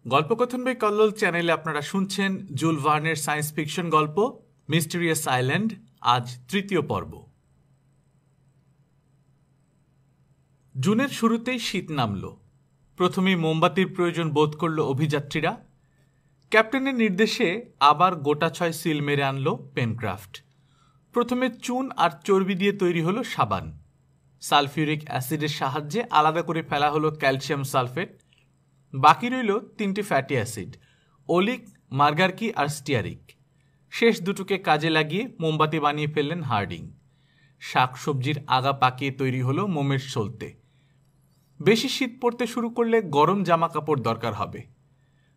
গল্পকথন by Kallol চ্যানেলে আপনারা শুনছেন জুল ভার্নের সায়েন্স ফিকশন গল্প মিস্টিরিয়াস আইল্যান্ড। আজ তৃতীয় পর্ব। জুনের শুরুতেই শীত নামল। প্রথমেই মোমবাতির প্রয়োজন বোধ করল অভিযাত্রীরা। ক্যাপ্টেনের নির্দেশে আবার গোটা 6 সিল মেরে আনল পেনক্রাফট। প্রথমে চুন আর চর্বি দিয়ে তৈরি হলো সাবান। সালফিউরিক অ্যাসিডের সাহায্যে আলাদা করে ফেলা হলো ক্যালসিয়াম সালফেট। বাকি রইল 3টি ফ্যাটি অ্যাসিড, ওলিক, মার্গারকি আর স্টিয়ারিক। শেষ দুটোকে কাজে লাগিয়ে মোমবাতি বানিয়ে ফেললেন হার্ডিং। শাকসবজির আগা পাকিয়ে তৈরি হলো মোমের সলতে। বেশি শীত পড়তে শুরু করলে গরম জামা কাপড় দরকার হবে।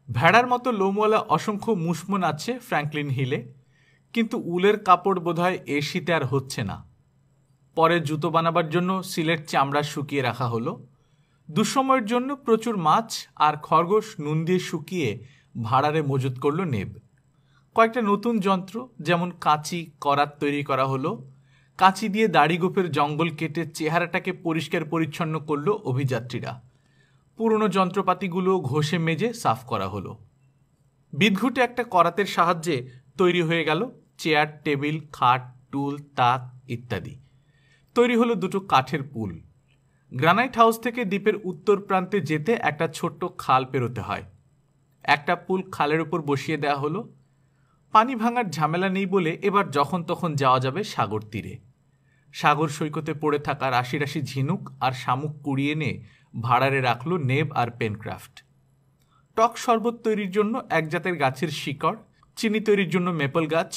ভেড়ার মতো লোমওয়ালা অসংখ্য মুসমুন আছে ফ্র্যাঙ্কলিন হিলে, কিন্তু উলের কাপড় বোধহয় এ শীতে আর হচ্ছে না। পরে জুতো বানাবার জন্য সিলের চামড়া শুকিয়ে রাখা হলো। দুঃসময়ের জন্য প্রচুর মাছ আর খরগোশ নুন দিয়ে শুকিয়ে ভাড়ারে মজুত করল নেব। কয়েকটা নতুন যন্ত্র যেমন কাঁচি, করাত তৈরি করা হলো। কাঁচি দিয়ে দাড়ি গোপের জঙ্গল কেটে চেহারাটাকে পরিষ্কার পরিচ্ছন্ন করল অভিযাত্রীরা। পুরনো যন্ত্রপাতিগুলো ঘষে মেজে সাফ করা হলো। বিদঘুটে একটা করাতের সাহায্যে তৈরি হয়ে গেল চেয়ার, টেবিল, খাট, টুল, তাক ইত্যাদি। তৈরি হলো দুটো কাঠের পুল। গ্রানাইট হাউস থেকে দ্বীপের উত্তর প্রান্তে যেতে একটা ছোট্ট খাল পেরোতে হয়। একটা পুল খালের উপর বসিয়ে দেওয়া হলো। পানি ভাঙার ঝামেলা নেই বলে এবার যখন তখন যাওয়া যাবে সাগর তীরে। সাগর সৈকতে পড়ে থাকা রাশি রাশি ঝিনুক আর শামুক কুড়িয়ে এনে ভাড়ারে রাখল নেব আর পেনক্রাফট। টক শরবত তৈরির জন্য এক জাতের গাছের শিকড়, চিনি তৈরির জন্য মেপল গাছ,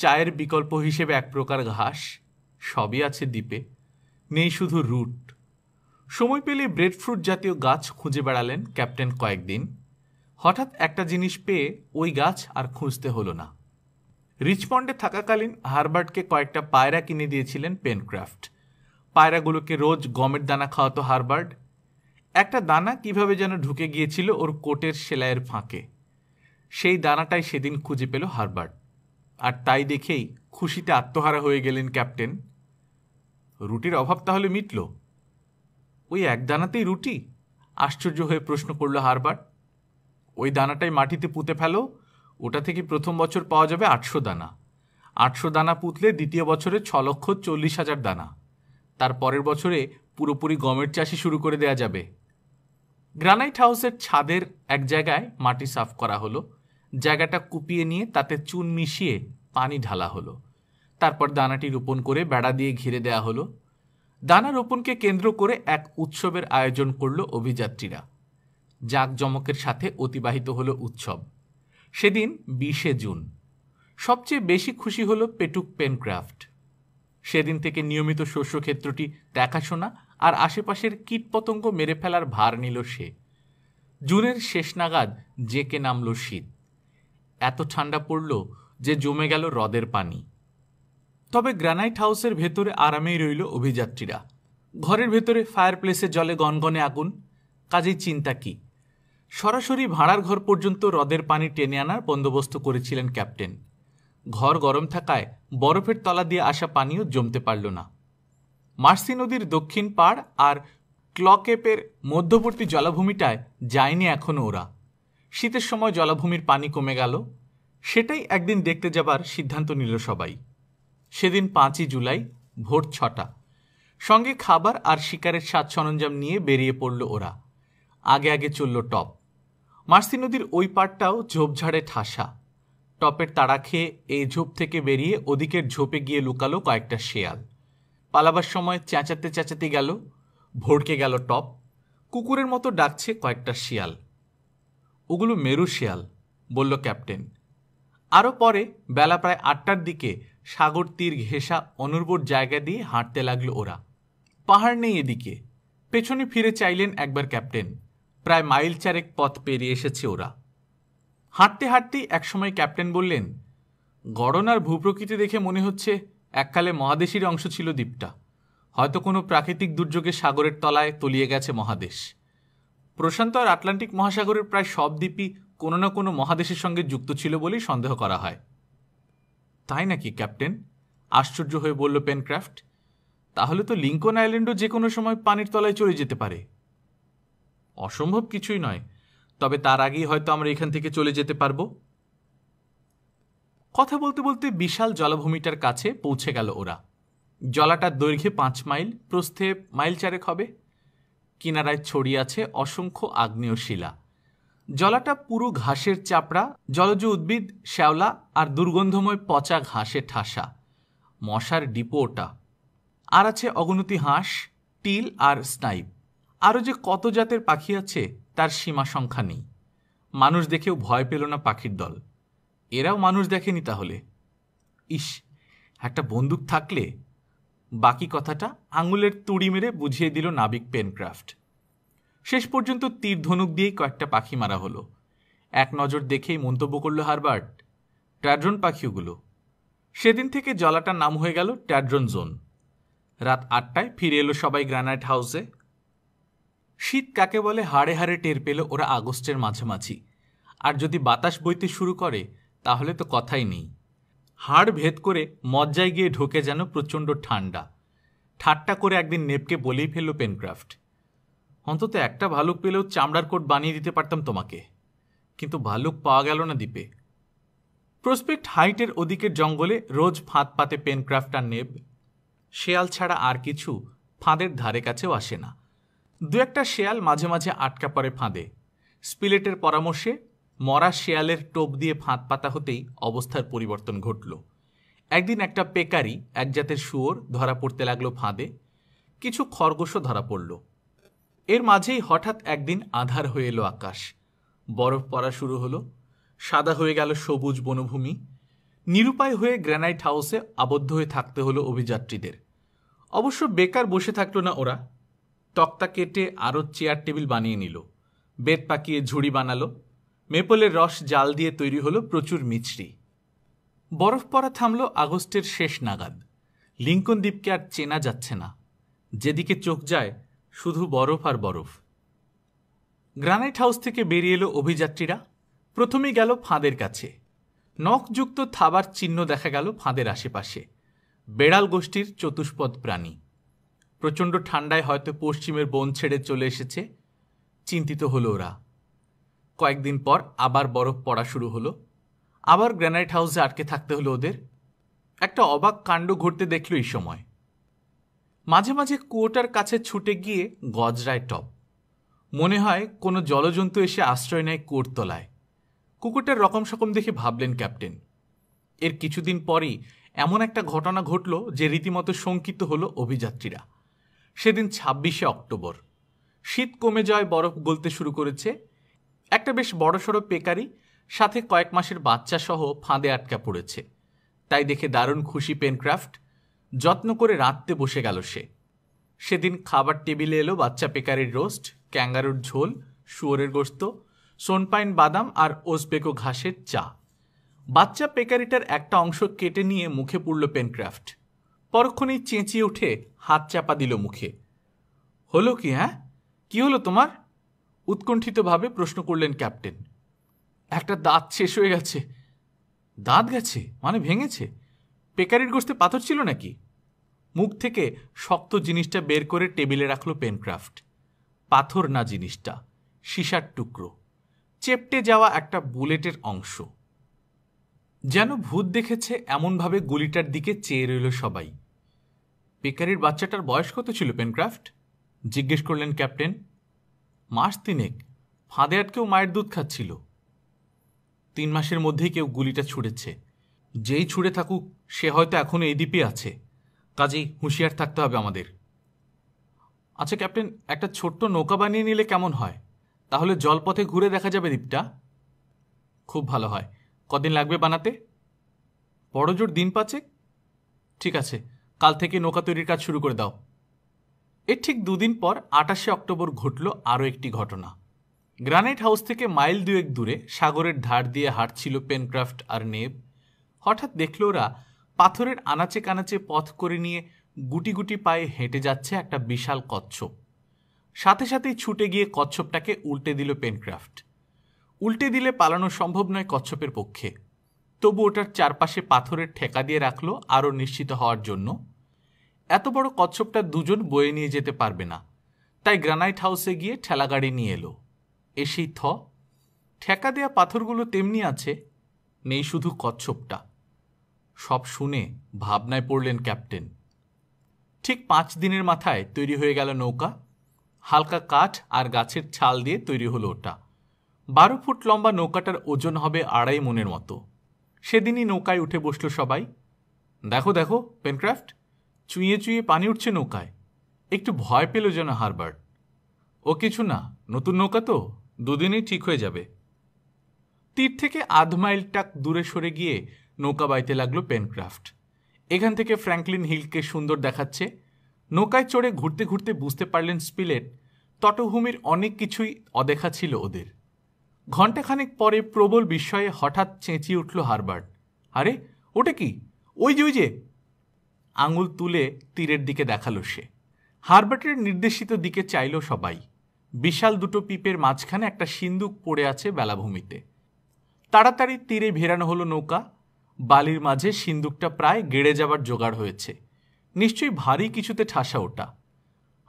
চায়ের বিকল্প হিসেবে এক প্রকার ঘাস, সবই আছে দ্বীপে। নেই শুধু রুট। সময় পেলে ব্রেড ফ্রুট জাতীয় গাছ খুঁজে বেড়ালেন ক্যাপ্টেন কয়েকদিন। হঠাৎ একটা জিনিস পেয়ে ওই গাছ আর খুঁজতে হলো না। রিচমন্ডে থাকাকালীন হারবার্টকে কয়েকটা পায়রা কিনে দিয়েছিলেন পেনক্রাফট। পায়রাগুলোকে রোজ গমের দানা খাওয়াতো হারবার্ট। একটা দানা কিভাবে যেন ঢুকে গিয়েছিল ওর কোটের সেলাইয়ের ফাঁকে। সেই দানাটাই সেদিন খুঁজে পেল হারবার্ট, আর তাই দেখেই খুশিতে আত্মহারা হয়ে গেলেন ক্যাপ্টেন। রুটির অভাব তাহলে মিটল? ওই এক দানাতেই রুটি? আশ্চর্য হয়ে প্রশ্ন করল হারবার্ট। ওই দানাটাই মাটিতে পুঁতে ফেলো, ওটা থেকে প্রথম বছর পাওয়া যাবে 800 দানা। 800 দানা পুঁতলে দ্বিতীয় বছরে 6,40,000 দানা। তার পরের বছরে পুরোপুরি গমের চাষই শুরু করে দেয়া যাবে। গ্রানাইট হাউসের ছাদের এক জায়গায় মাটি সাফ করা হলো। জায়গাটা কুপিয়ে নিয়ে তাতে চুন মিশিয়ে পানি ঢালা হলো। তারপর দানাটি রোপণ করে বেড়া দিয়ে ঘিরে দেয়া হলো। দানা রোপণকে কেন্দ্র করে এক উৎসবের আয়োজন করল অভিযাত্রীরা। জাঁকজমকের সাথে অতিবাহিত হলো উৎসব। সেদিন 20শে জুন। সবচেয়ে বেশি খুশি হলো পেটুক পেনক্রাফট। সেদিন থেকে নিয়মিত শস্যক্ষেত্রটি দেখাশোনা আর আশেপাশের কীটপতঙ্গ মেরে ফেলার ভার নিল সে। জুনের শেষ নাগাদ জেকে নামল শীত। এত ঠান্ডা পড়ল যে জমে গেল হ্রদের পানি। তবে গ্রানাইট হাউসের ভেতরে আরামেই রইল অভিযাত্রীরা। ঘরের ভেতরে ফায়ার প্লেসে জলে গনগনে আগুন, কাজেই চিন্তা কি। সরাসরি ভাড়ার ঘর পর্যন্ত হ্রদের পানি টেনে আনার বন্দোবস্ত করেছিলেন ক্যাপ্টেন। ঘর গরম থাকায় বরফের তলা দিয়ে আসা পানিও জমতে পারল না। মার্সি নদীর দক্ষিণ পাড় আর ক্লকেপের মধ্যবর্তী জলাভূমিটায় যায়নি এখনো ওরা। শীতের সময় জলাভূমির পানি কমে গেল। সেটাই একদিন দেখতে যাবার সিদ্ধান্ত নিল সবাই। সেদিন 5ই জুলাই ভোর 6টা। সঙ্গে খাবার আর শিকারের সাজ সরঞ্জাম নিয়ে বেরিয়ে পড়ল ওরা। আগে আগে চলল টপ। মার্সি নদীর ওই পাড়টাও ঝোপঝাড়ে ঠাসা। টপের তাড়া খেয়ে এই ঝোপ থেকে বেরিয়ে ওদিকের ঝোপে গিয়ে লুকালো কয়েকটা শেয়াল। পালাবার সময় চেঁচাতে চেঁচাতে গেল, ভড়কে গেল টপ। কুকুরের মতো ডাকছে কয়েকটা শিয়াল। ওগুলো মেরু শিয়াল, বলল ক্যাপ্টেন। আরও পরে বেলা প্রায় 8টার দিকে সাগর তীর ঘেঁষা অনুর্বর জায়গা দিয়ে হাঁটতে লাগলো ওরা। পাহাড় নেই এদিকে। পেছনে ফিরে চাইলেন একবার ক্যাপ্টেন। প্রায় মাইল 4 পথ পেরিয়ে এসেছে ওরা। হাঁটতে হাঁটতেই একসময় ক্যাপ্টেন বললেন, গড়ন আর ভূপ্রকৃতি দেখে মনে হচ্ছে এককালে মহাদেশের অংশ ছিল দ্বীপটা। হয়তো কোনো প্রাকৃতিক দুর্যোগে সাগরের তলায় তলিয়ে গেছে মহাদেশ। প্রশান্ত আর আটলান্টিক মহাসাগরের প্রায় সব দ্বীপই কোনো না কোনো মহাদেশের সঙ্গে যুক্ত ছিল বলেই সন্দেহ করা হয়। তাই নাকি ক্যাপ্টেন? আশ্চর্য হয়ে বলল পেনক্রাফট। তাহলে তো লিঙ্কন আইল্যান্ডও যে কোনো সময় পানির তলায় চলে যেতে পারে। অসম্ভব কিছুই নয়। তবে তার আগেই হয়তো আমরা এখান থেকে চলে যেতে পারবো। কথা বলতে বলতে বিশাল জলাভূমিটার কাছে পৌঁছে গেল ওরা। জলাটার দৈর্ঘ্যে 5 মাইল, প্রস্থে মাইল 4 হবে। কিনারায় ছড়িয়ে আছে অসংখ্য আগ্নেয় শিলা। জলাটা পুরো ঘাসের চাপড়া, জলজ উদ্ভিদ, শ্যাওলা আর দুর্গন্ধময় পচা ঘাসে ঠাসা। মশার ডিপো ওটা। আর আছে অগণতি হাঁস, টিল আর স্নাইপ। আরও যে কত জাতের পাখি আছে তার সীমা সংখ্যা নেই। মানুষ দেখেও ভয় পেল না পাখির দল। এরাও মানুষ দেখেনি তাহলে? ইস, একটা বন্দুক থাকলে। বাকি কথাটা আঙুলের তুড়ি মেরে বুঝিয়ে দিল নাবিক পেনক্রাফট। শেষ পর্যন্ত তীর ধনুক দিয়েই কয়েকটা পাখি মারা হলো। এক নজর দেখেই মন্তব্য করল হারবার্ট, ট্যাড্রন পাখি ওগুলো। সেদিন থেকে জলাটার নাম হয়ে গেল ট্যাড্রন জোন। রাত 8টায় ফিরে এলো সবাই গ্রানাইট হাউসে। শীত কাকে বলে হাড়ে হাড়ে টের পেল ওরা আগস্টের মাঝামাঝি। আর যদি বাতাস বইতে শুরু করে তাহলে তো কথাই নেই। হাড় ভেদ করে মজ্জায় গিয়ে ঢোকে যেন প্রচণ্ড ঠান্ডা। ঠাট্টা করে একদিন নেপকে বলেই ফেলল পেনক্রাফট, অন্তত একটা ভালুক পেলেও চামড়ার কোট বানিয়ে দিতে পারতাম তোমাকে। কিন্তু ভালুক পাওয়া গেল না দ্বীপে। প্রসপেক্ট হাইটের ওদিকের জঙ্গলে রোজ ফাঁদ পাতে পেনক্রাফট আর নেব। শেয়াল ছাড়া আর কিছু ফাঁদের ধারে কাছেও আসে না। দু একটা শেয়াল মাঝে মাঝে আটকা পড়ে ফাঁদে। স্পিলেটের পরামর্শে মরা শেয়ালের টোপ দিয়ে ফাঁদ পাতা হতেই অবস্থার পরিবর্তন ঘটল। একদিন একটা পেকারি, এক জাতের শুয়োর, ধরা পড়তে লাগলো ফাঁদে। কিছু খরগোশও ধরা পড়ল। এর মাঝেই হঠাৎ একদিন আঁধার হয়ে এলো আকাশ। বরফ পড়া শুরু হলো। সাদা হয়ে গেল সবুজ বনভূমি। নিরুপায় হয়ে গ্রানাইট হাউসে আবদ্ধ হয়ে থাকতে হলো অভিযাত্রীদের। অবশ্য বেকার বসে থাকলো না ওরা। তক্তা কেটে আরও চেয়ার টেবিল বানিয়ে নিল। বেত পাকিয়ে ঝুড়ি বানালো। মেপলের রস জাল দিয়ে তৈরি হলো প্রচুর মিছরি। বরফ পড়া থামল আগস্টের শেষ নাগাদ। লিঙ্কন দ্বীপকে আর চেনা যাচ্ছে না। যেদিকে চোখ যায় শুধু বরফ আর বরফ। গ্রানাইট হাউস থেকে বেরিয়ে এলো অভিযাত্রীরা। প্রথমেই গেল ফাঁদের কাছে। নখযুক্ত থাবার চিহ্ন দেখা গেল ফাঁদের আশেপাশে। বেড়াল গোষ্ঠীর চতুষ্পদ প্রাণী। প্রচণ্ড ঠান্ডায় হয়তো পশ্চিমের বন ছেড়ে চলে এসেছে। চিন্তিত হলো ওরা। কয়েকদিন পর আবার বরফ পড়া শুরু হলো। আবার গ্রানাইট হাউসে আটকে থাকতে হলো ওদের। একটা অবাক কাণ্ড ঘটতে দেখল এই সময়। মাঝে মাঝে কুয়োটার কাছে ছুটে গিয়ে গজরায় টপ। মনে হয় কোনো জলজন্তু এসে আশ্রয় নেয় কুয়োর তলায়। কুকুরটার রকম সকম দেখে ভাবলেন ক্যাপ্টেন। এর কিছুদিন পরই এমন একটা ঘটনা ঘটল যে রীতিমতো শঙ্কিত হলো অভিযাত্রীরা। সেদিন 26শে অক্টোবর। শীত কমে যাওয়ায় বরফ গলতে শুরু করেছে। একটা বেশ বড়সড় পেকারি, সাথে কয়েক মাসের বাচ্চা সহ ফাঁদে আটকা পড়েছে। তাই দেখে দারুণ খুশি পেনক্রাফট। যত্ন করে রাঁধতে বসে গেল সে। সেদিন খাবার টেবিলে এলো বাচ্চা পেকারির রোস্ট, ক্যাঙ্গারুর ঝোল, শুয়োরের গোস্ত, সোনপাইন বাদাম আর ওসবেকো ঘাসের চা। বাচ্চা পেকারিটার একটা অংশ কেটে নিয়ে মুখে পুরল পেনক্রাফট। পরক্ষণেই চেঁচিয়ে উঠে হাত চাপা দিল মুখে। হলো কি? হ্যাঁ, কি হলো তোমার? উৎকণ্ঠিতভাবে প্রশ্ন করলেন ক্যাপ্টেন। একটা দাঁত শেষ হয়ে গেছে। দাঁত গেছে মানে ভেঙেছে? পেকারির গোস্তে পাথর ছিল নাকি? মুখ থেকে শক্ত জিনিসটা বের করে টেবিলে রাখল পেনক্রাফট। পাথর না জিনিসটা, সীসার টুকরো, চেপটে যাওয়া একটা বুলেটের অংশ। যেন ভূত দেখেছে এমনভাবে গুলিটার দিকে চেয়ে রইল সবাই। পেকারির বাচ্চাটার বয়স কত ছিল পেনক্রাফট? জিজ্ঞেস করলেন ক্যাপ্টেন। মাস 3 ফাঁদে আটকেও মায়ের দুধ খাচ্ছিল। 3 মাসের মধ্যেই কেউ গুলিটা ছুঁড়েছে। যেই ছুঁড়ে থাকুক সে হয়তো এখনো এই দ্বীপে আছে। কাজেই হুঁশিয়ার থাকতে হবে আমাদের। আচ্ছা ক্যাপ্টেন, একটা ছোট্ট নৌকা বানিয়ে নিলে কেমন হয়? তাহলে জলপথে ঘুরে দেখা যাবে দ্বীপটা। খুব ভালো হয়। কদিন লাগবে বানাতে? বড় জোর 5 দিন। ঠিক আছে, কাল থেকে নৌকা তৈরির কাজ শুরু করে দাও। এর ঠিক 2 দিন পর 28শে অক্টোবর ঘটল আরও একটি ঘটনা। গ্রানাইট হাউস থেকে মাইল 2 দূরে সাগরের ধার দিয়ে হাঁটছিল পেনক্রাফট আর নেব। হঠাৎ দেখল ওরা পাথরের আনাচে কানাচে পথ করে নিয়ে গুটি গুটি পায়ে হেঁটে যাচ্ছে একটা বিশাল কচ্ছপ। সাথে সাথেই ছুটে গিয়ে কচ্ছপটাকে উল্টে দিল পেনক্রাফট। উল্টে দিলে পালানো সম্ভব নয় কচ্ছপের পক্ষে। তবু ওটার চারপাশে পাথরের ঠেকা দিয়ে রাখলো আরও নিশ্চিত হওয়ার জন্য। এত বড় কচ্ছপটা দুজন বয়ে নিয়ে যেতে পারবে না। তাই গ্রানাইট হাউসে গিয়ে ঠেলাগাড়ি নিয়ে এলো। এসেই ঠেকা দেয়া পাথরগুলো তেমনি আছে, নেই শুধু কচ্ছপটা। সব শুনে ভাবনায় পড়লেন ক্যাপ্টেন। ঠিক 5 দিনের মাথায় তৈরি হয়ে গেল নৌকা। হালকা কাঠ আর গাছের ছাল দিয়ে তৈরি হলো ওটা। 12 ফুট লম্বা নৌকাটার ওজন হবে 2.5 মনের মতো। সেদিনই নৌকায় উঠে বসল সবাই। দেখো দেখো পেনক্রাফট, চুইয়ে চুইয়ে পানি উঠছে নৌকায়। একটু ভয় পেল যেন হারবার্ট। ও কিছু না, নতুন নৌকা তো, 2 দিনেই ঠিক হয়ে যাবে। তীর থেকে 1/2 মাইল টাক দূরে সরে গিয়ে নৌকা বাইতে লাগলো পেনক্রাফট। এখান থেকে ফ্র্যাঙ্কলিন হিলকে সুন্দর দেখাচ্ছে। নৌকায় চড়ে ঘুরতে ঘুরতে বুঝতে পারলেন স্পিলেট তটভূমির অনেক কিছুই অদেখা ছিল ওদের। ঘণ্টাখানেক পরে প্রবল বিস্ময়ে হঠাৎ চেঁচিয়ে উঠল হারবার্ট। আরে ওটা কি? ওই যে! আঙুল তুলে তীরের দিকে দেখালো সে। হারবার্টের নির্দেশিত দিকে চাইল সবাই। বিশাল দুটো পিপের মাঝখানে একটা সিন্দুক পড়ে আছে বেলাভূমিতে। তাড়াতাড়ি তীরে ভেরানো হলো নৌকা। বালির মাঝে সিন্দুকটা প্রায় গেড়ে যাবার জোগাড় হয়েছে। নিশ্চয়ই ভারী কিছুতে ঠাসা ওটা।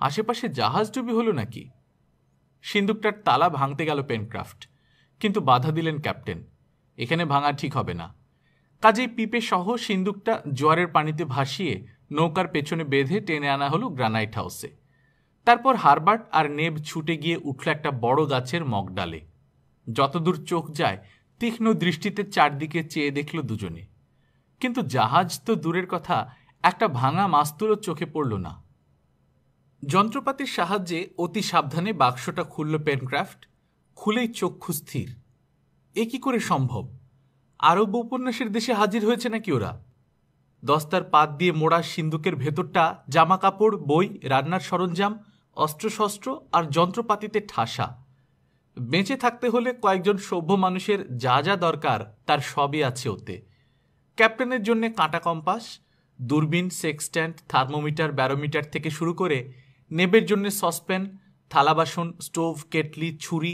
আশেপাশে জাহাজ ডুবি হলো নাকি? সিন্দুকটার তালা ভাঙতে গেল পেনক্রাফট, কিন্তু বাধা দিলেন ক্যাপ্টেন। এখানে ভাঙা ঠিক হবে না। কাজেই পিপে সহ সিন্দুকটা জোয়ারের পানিতে ভাসিয়ে নৌকার পেছনে বেঁধে টেনে আনা হলো গ্রানাইট হাউসে। তারপর হারবার্ট আর নেব ছুটে গিয়ে উঠল একটা বড় গাছের মগডালে। যতদূর চোখ যায় তীক্ষ্ণ দৃষ্টিতে চারদিকে চেয়ে দেখল দুজনে। কিন্তু জাহাজ তো দূরের কথা, একটা ভাঙা মাস্তুলও চোখে পড়ল না। যন্ত্রপাতির সাহায্যে অতি সাবধানে বাক্সটা খুলল পেনক্রাফট। খুলেই চক্ষু স্থির। এ কি করে সম্ভব? আরব উপন্যাসের দেশে হাজির হয়েছে নাকি ওরা? দস্তার পাত দিয়ে মোড়া সিন্দুকের ভেতরটা জামা কাপড়, বই, রান্নার সরঞ্জাম, অস্ত্রশস্ত্র আর যন্ত্রপাতিতে ঠাসা। বেঁচে থাকতে হলে কয়েকজন সভ্য মানুষের যা যা দরকার তার সবই আছে ওতে। ক্যাপ্টেনের জন্য কাঁটা কম্পাস, দূরবীন, সেক্সট্যান্ট, থার্মোমিটার, ব্যারোমিটার থেকে শুরু করে নেবের জন্য সসপ্যান, থালা বাসন, স্টোভ, কেটলি, ছুরি,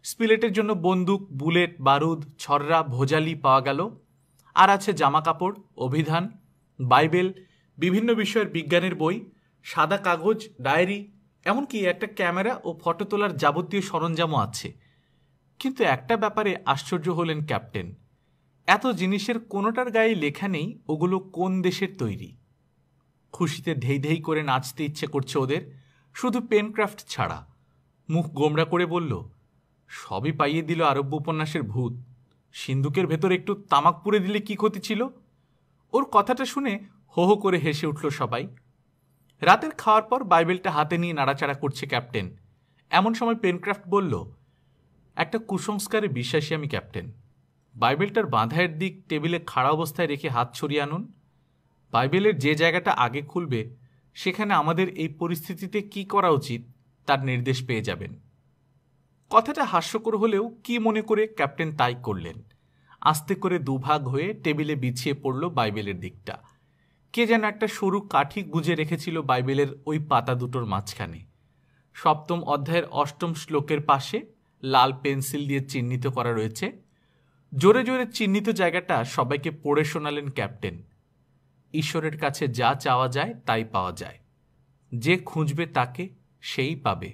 স্পিলেটের জন্য বন্দুক, বুলেট, বারুদ, ছররা, ভোজালি পাওয়া গেল। আর আছে জামা কাপড়, অভিধান, বাইবেল, বিভিন্ন বিষয়ের বিজ্ঞানের বই, সাদা কাগজ, ডায়েরি, এমনকি একটা ক্যামেরা ও ফটো তোলার যাবতীয় সরঞ্জামও আছে। কিন্তু একটা ব্যাপারে আশ্চর্য হলেন ক্যাপ্টেন। এত জিনিসের কোনোটার গায়ে লেখা নেই ওগুলো কোন দেশের তৈরি। খুশিতে ধেই ধেই করে নাচতে ইচ্ছে করছে ওদের, শুধু পেনক্রাফট ছাড়া। মুখ গোমড়া করে বলল, সবই পাইয়ে দিল আরব্য উপন্যাসের ভূত। সিন্দুকের ভেতর একটু তামাক পুড়ে দিলে কি ক্ষতি ছিল? ওর কথাটা শুনে হো হো করে হেসে উঠল সবাই। রাতের খাওয়ার পর বাইবেলটা হাতে নিয়ে নাড়াচাড়া করছে ক্যাপ্টেন। এমন সময় পেনক্রাফট বলল, একটা কুসংস্কারে বিশ্বাসী আমি ক্যাপ্টেন। বাইবেলটার বাঁধায়ের দিক টেবিলে খাড়া অবস্থায় রেখে হাত ছড়িয়ে আনুন। বাইবেলের যে জায়গাটা আগে খুলবে সেখানে আমাদের এই পরিস্থিতিতে কি করা উচিত তার নির্দেশ পেয়ে যাবেন। কথাটা হাস্যকর হলেও কি মনে করে ক্যাপ্টেন তাই করলেন। আস্তে করে দুভাগ হয়ে টেবিলে বিছিয়ে পড়ল বাইবেলের দিকটা। কে যেন একটা সরু কাঠি গুজে রেখেছিল বাইবেলের ওই পাতা দুটোর মাঝখানে। 7ম অধ্যায়ের 8ম শ্লোকের পাশে লাল পেন্সিল দিয়ে চিহ্নিত করা রয়েছে। জোরে জোরে চিহ্নিত জায়গাটা সবাইকে পড়ে শোনালেন ক্যাপ্টেন। ঈশ্বরের কাছে যা চাওয়া যায় তাই পাওয়া যায়। যে খুঁজবে তাকে সেই পাবে।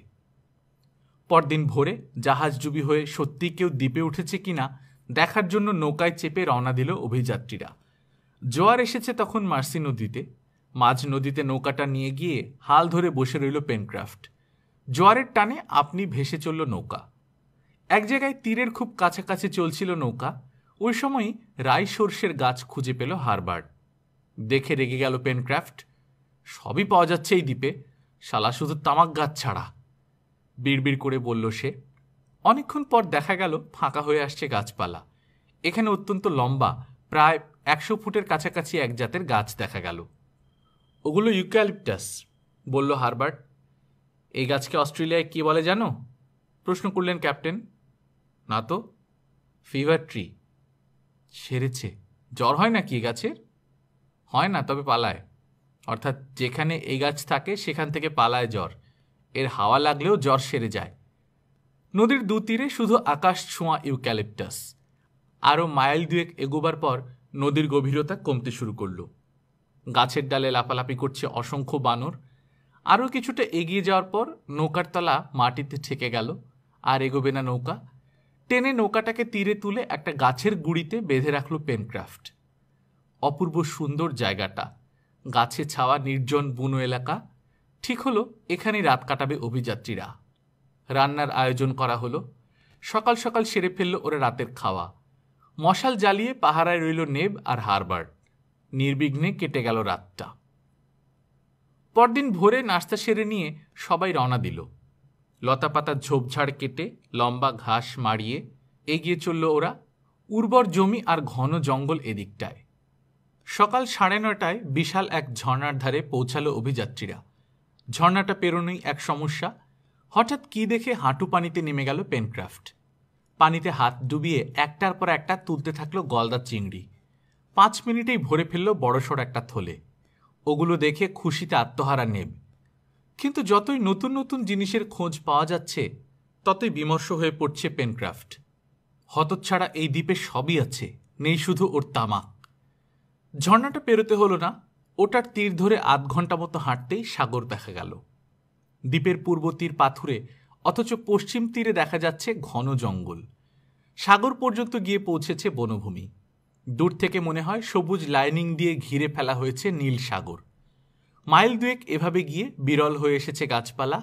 পরদিন ভোরে জাহাজডুবি হয়ে সত্যি কেউ দ্বীপে উঠেছে কিনা দেখার জন্য নৌকায় চেপে রওনা দিল অভিযাত্রীরা। জোয়ার এসেছে তখন মার্সি নদীতে। মাঝ নদীতে নৌকাটা নিয়ে গিয়ে হাল ধরে বসে রইল পেনক্রাফট। জোয়ারের টানে আপনি ভেসে চলল নৌকা। এক জায়গায় তীরের খুব কাছাকাছি চলছিল নৌকা। ওই সময় রাই সর্ষের গাছ খুঁজে পেল হারবার্ট। দেখে রেগে গেল পেনক্রাফট। সবই পাওয়া যাচ্ছে এই দ্বীপে, শালা শুধু তামাক গাছ ছাড়া, বিড়বিড় করে বলল সে। অনেকক্ষণ পর দেখা গেল ফাঁকা হয়ে আসছে গাছপালা। এখানে অত্যন্ত লম্বা, প্রায় 100 ফুটের কাছাকাছি এক জাতের গাছ দেখা গেল। ওগুলো ইউক্যালিপটাস, বলল হারবার্ট। এই গাছকে অস্ট্রেলিয়ায় কি বলে জানো? প্রশ্ন করলেন ক্যাপ্টেন। না তো। Fever tree. সেরেছে। জ্বর হয় নাকি এই গাছের? হয় না, তবে পালায়। অর্থাৎ যেখানে এই গাছ থাকে সেখান থেকে পালায় জ্বর। এর হাওয়া লাগলেও জ্বর সেরে যায়। নদীর দুতীরে শুধু আকাশ ছোঁয়া ইউক্যালিপটাস। আরও মাইল 2 এগোবার পর নদীর গভীরতা কমতে শুরু করল। গাছের ডালে লাফালাফি করছে অসংখ্য বানর। আরও কিছুটা এগিয়ে যাওয়ার পর নৌকার তলা মাটিতে ঠেকে গেল। আর এগোবে না নৌকা। টেনে নৌকাটাকে তীরে তুলে একটা গাছের গুঁড়িতে বেঁধে রাখল পেনক্রাফট। অপূর্ব সুন্দর জায়গাটা, গাছে ছাওয়া নির্জন বুনো এলাকা। ঠিক হলো এখানেই রাত কাটাবে অভিযাত্রীরা। রান্নার আয়োজন করা হলো। সকাল সকাল সেরে ফেলল ওরা রাতের খাওয়া। মশাল জ্বালিয়ে পাহারায় রইল নেব আর হারবার্ট। নির্বিঘ্নে কেটে গেল রাতটা। পরদিন ভোরে নাস্তা সেরে নিয়ে সবাই রওনা দিল। লতাপাতার ঝোপঝাড় কেটে লম্বা ঘাস মাড়িয়ে এগিয়ে চলল ওরা। উর্বর জমি আর ঘন জঙ্গল এদিকটায়। সকাল 9:30টায় বিশাল এক ঝর্ণার ধারে পৌঁছালো অভিযাত্রীরা। ঝর্ণাটা পেরোনোই এক সমস্যা। হঠাৎ কি দেখে হাঁটু পানিতে নেমে গেল পেনক্রাফট। পানিতে হাত ডুবিয়ে একটার পর একটা তুলতে থাকলো গলদা চিংড়ি। 5 মিনিটেই ভরে ফেলল বড়সড় একটা থলে। ওগুলো দেখে খুশিতে আত্মহারা নেব। কিন্তু যতই নতুন নতুন জিনিসের খোঁজ পাওয়া যাচ্ছে ততই বিমর্ষ হয়ে পড়ছে পেনক্রাফট। হতচ্ছাড়া এই দ্বীপে সবই আছে, নেই শুধু ওর তামাক। ঝর্ণাটা পেরোতে হলো না। ওটার তীর ধরে আধ ঘন্টা মতো হাঁটতেই সাগর দেখা গেল। দ্বীপের পূর্ব তীর পাথুরে, অথচ পশ্চিম তীরে দেখা যাচ্ছে ঘন জঙ্গল। সাগর পর্যন্ত গিয়ে পৌঁছেছে বনভূমি। দূর থেকে মনে হয় সবুজ লাইনিং দিয়ে ঘিরে ফেলা হয়েছে নীল সাগর। মাইল দুয়েক এভাবে গিয়ে বিরল হয়ে এসেছে গাছপালা।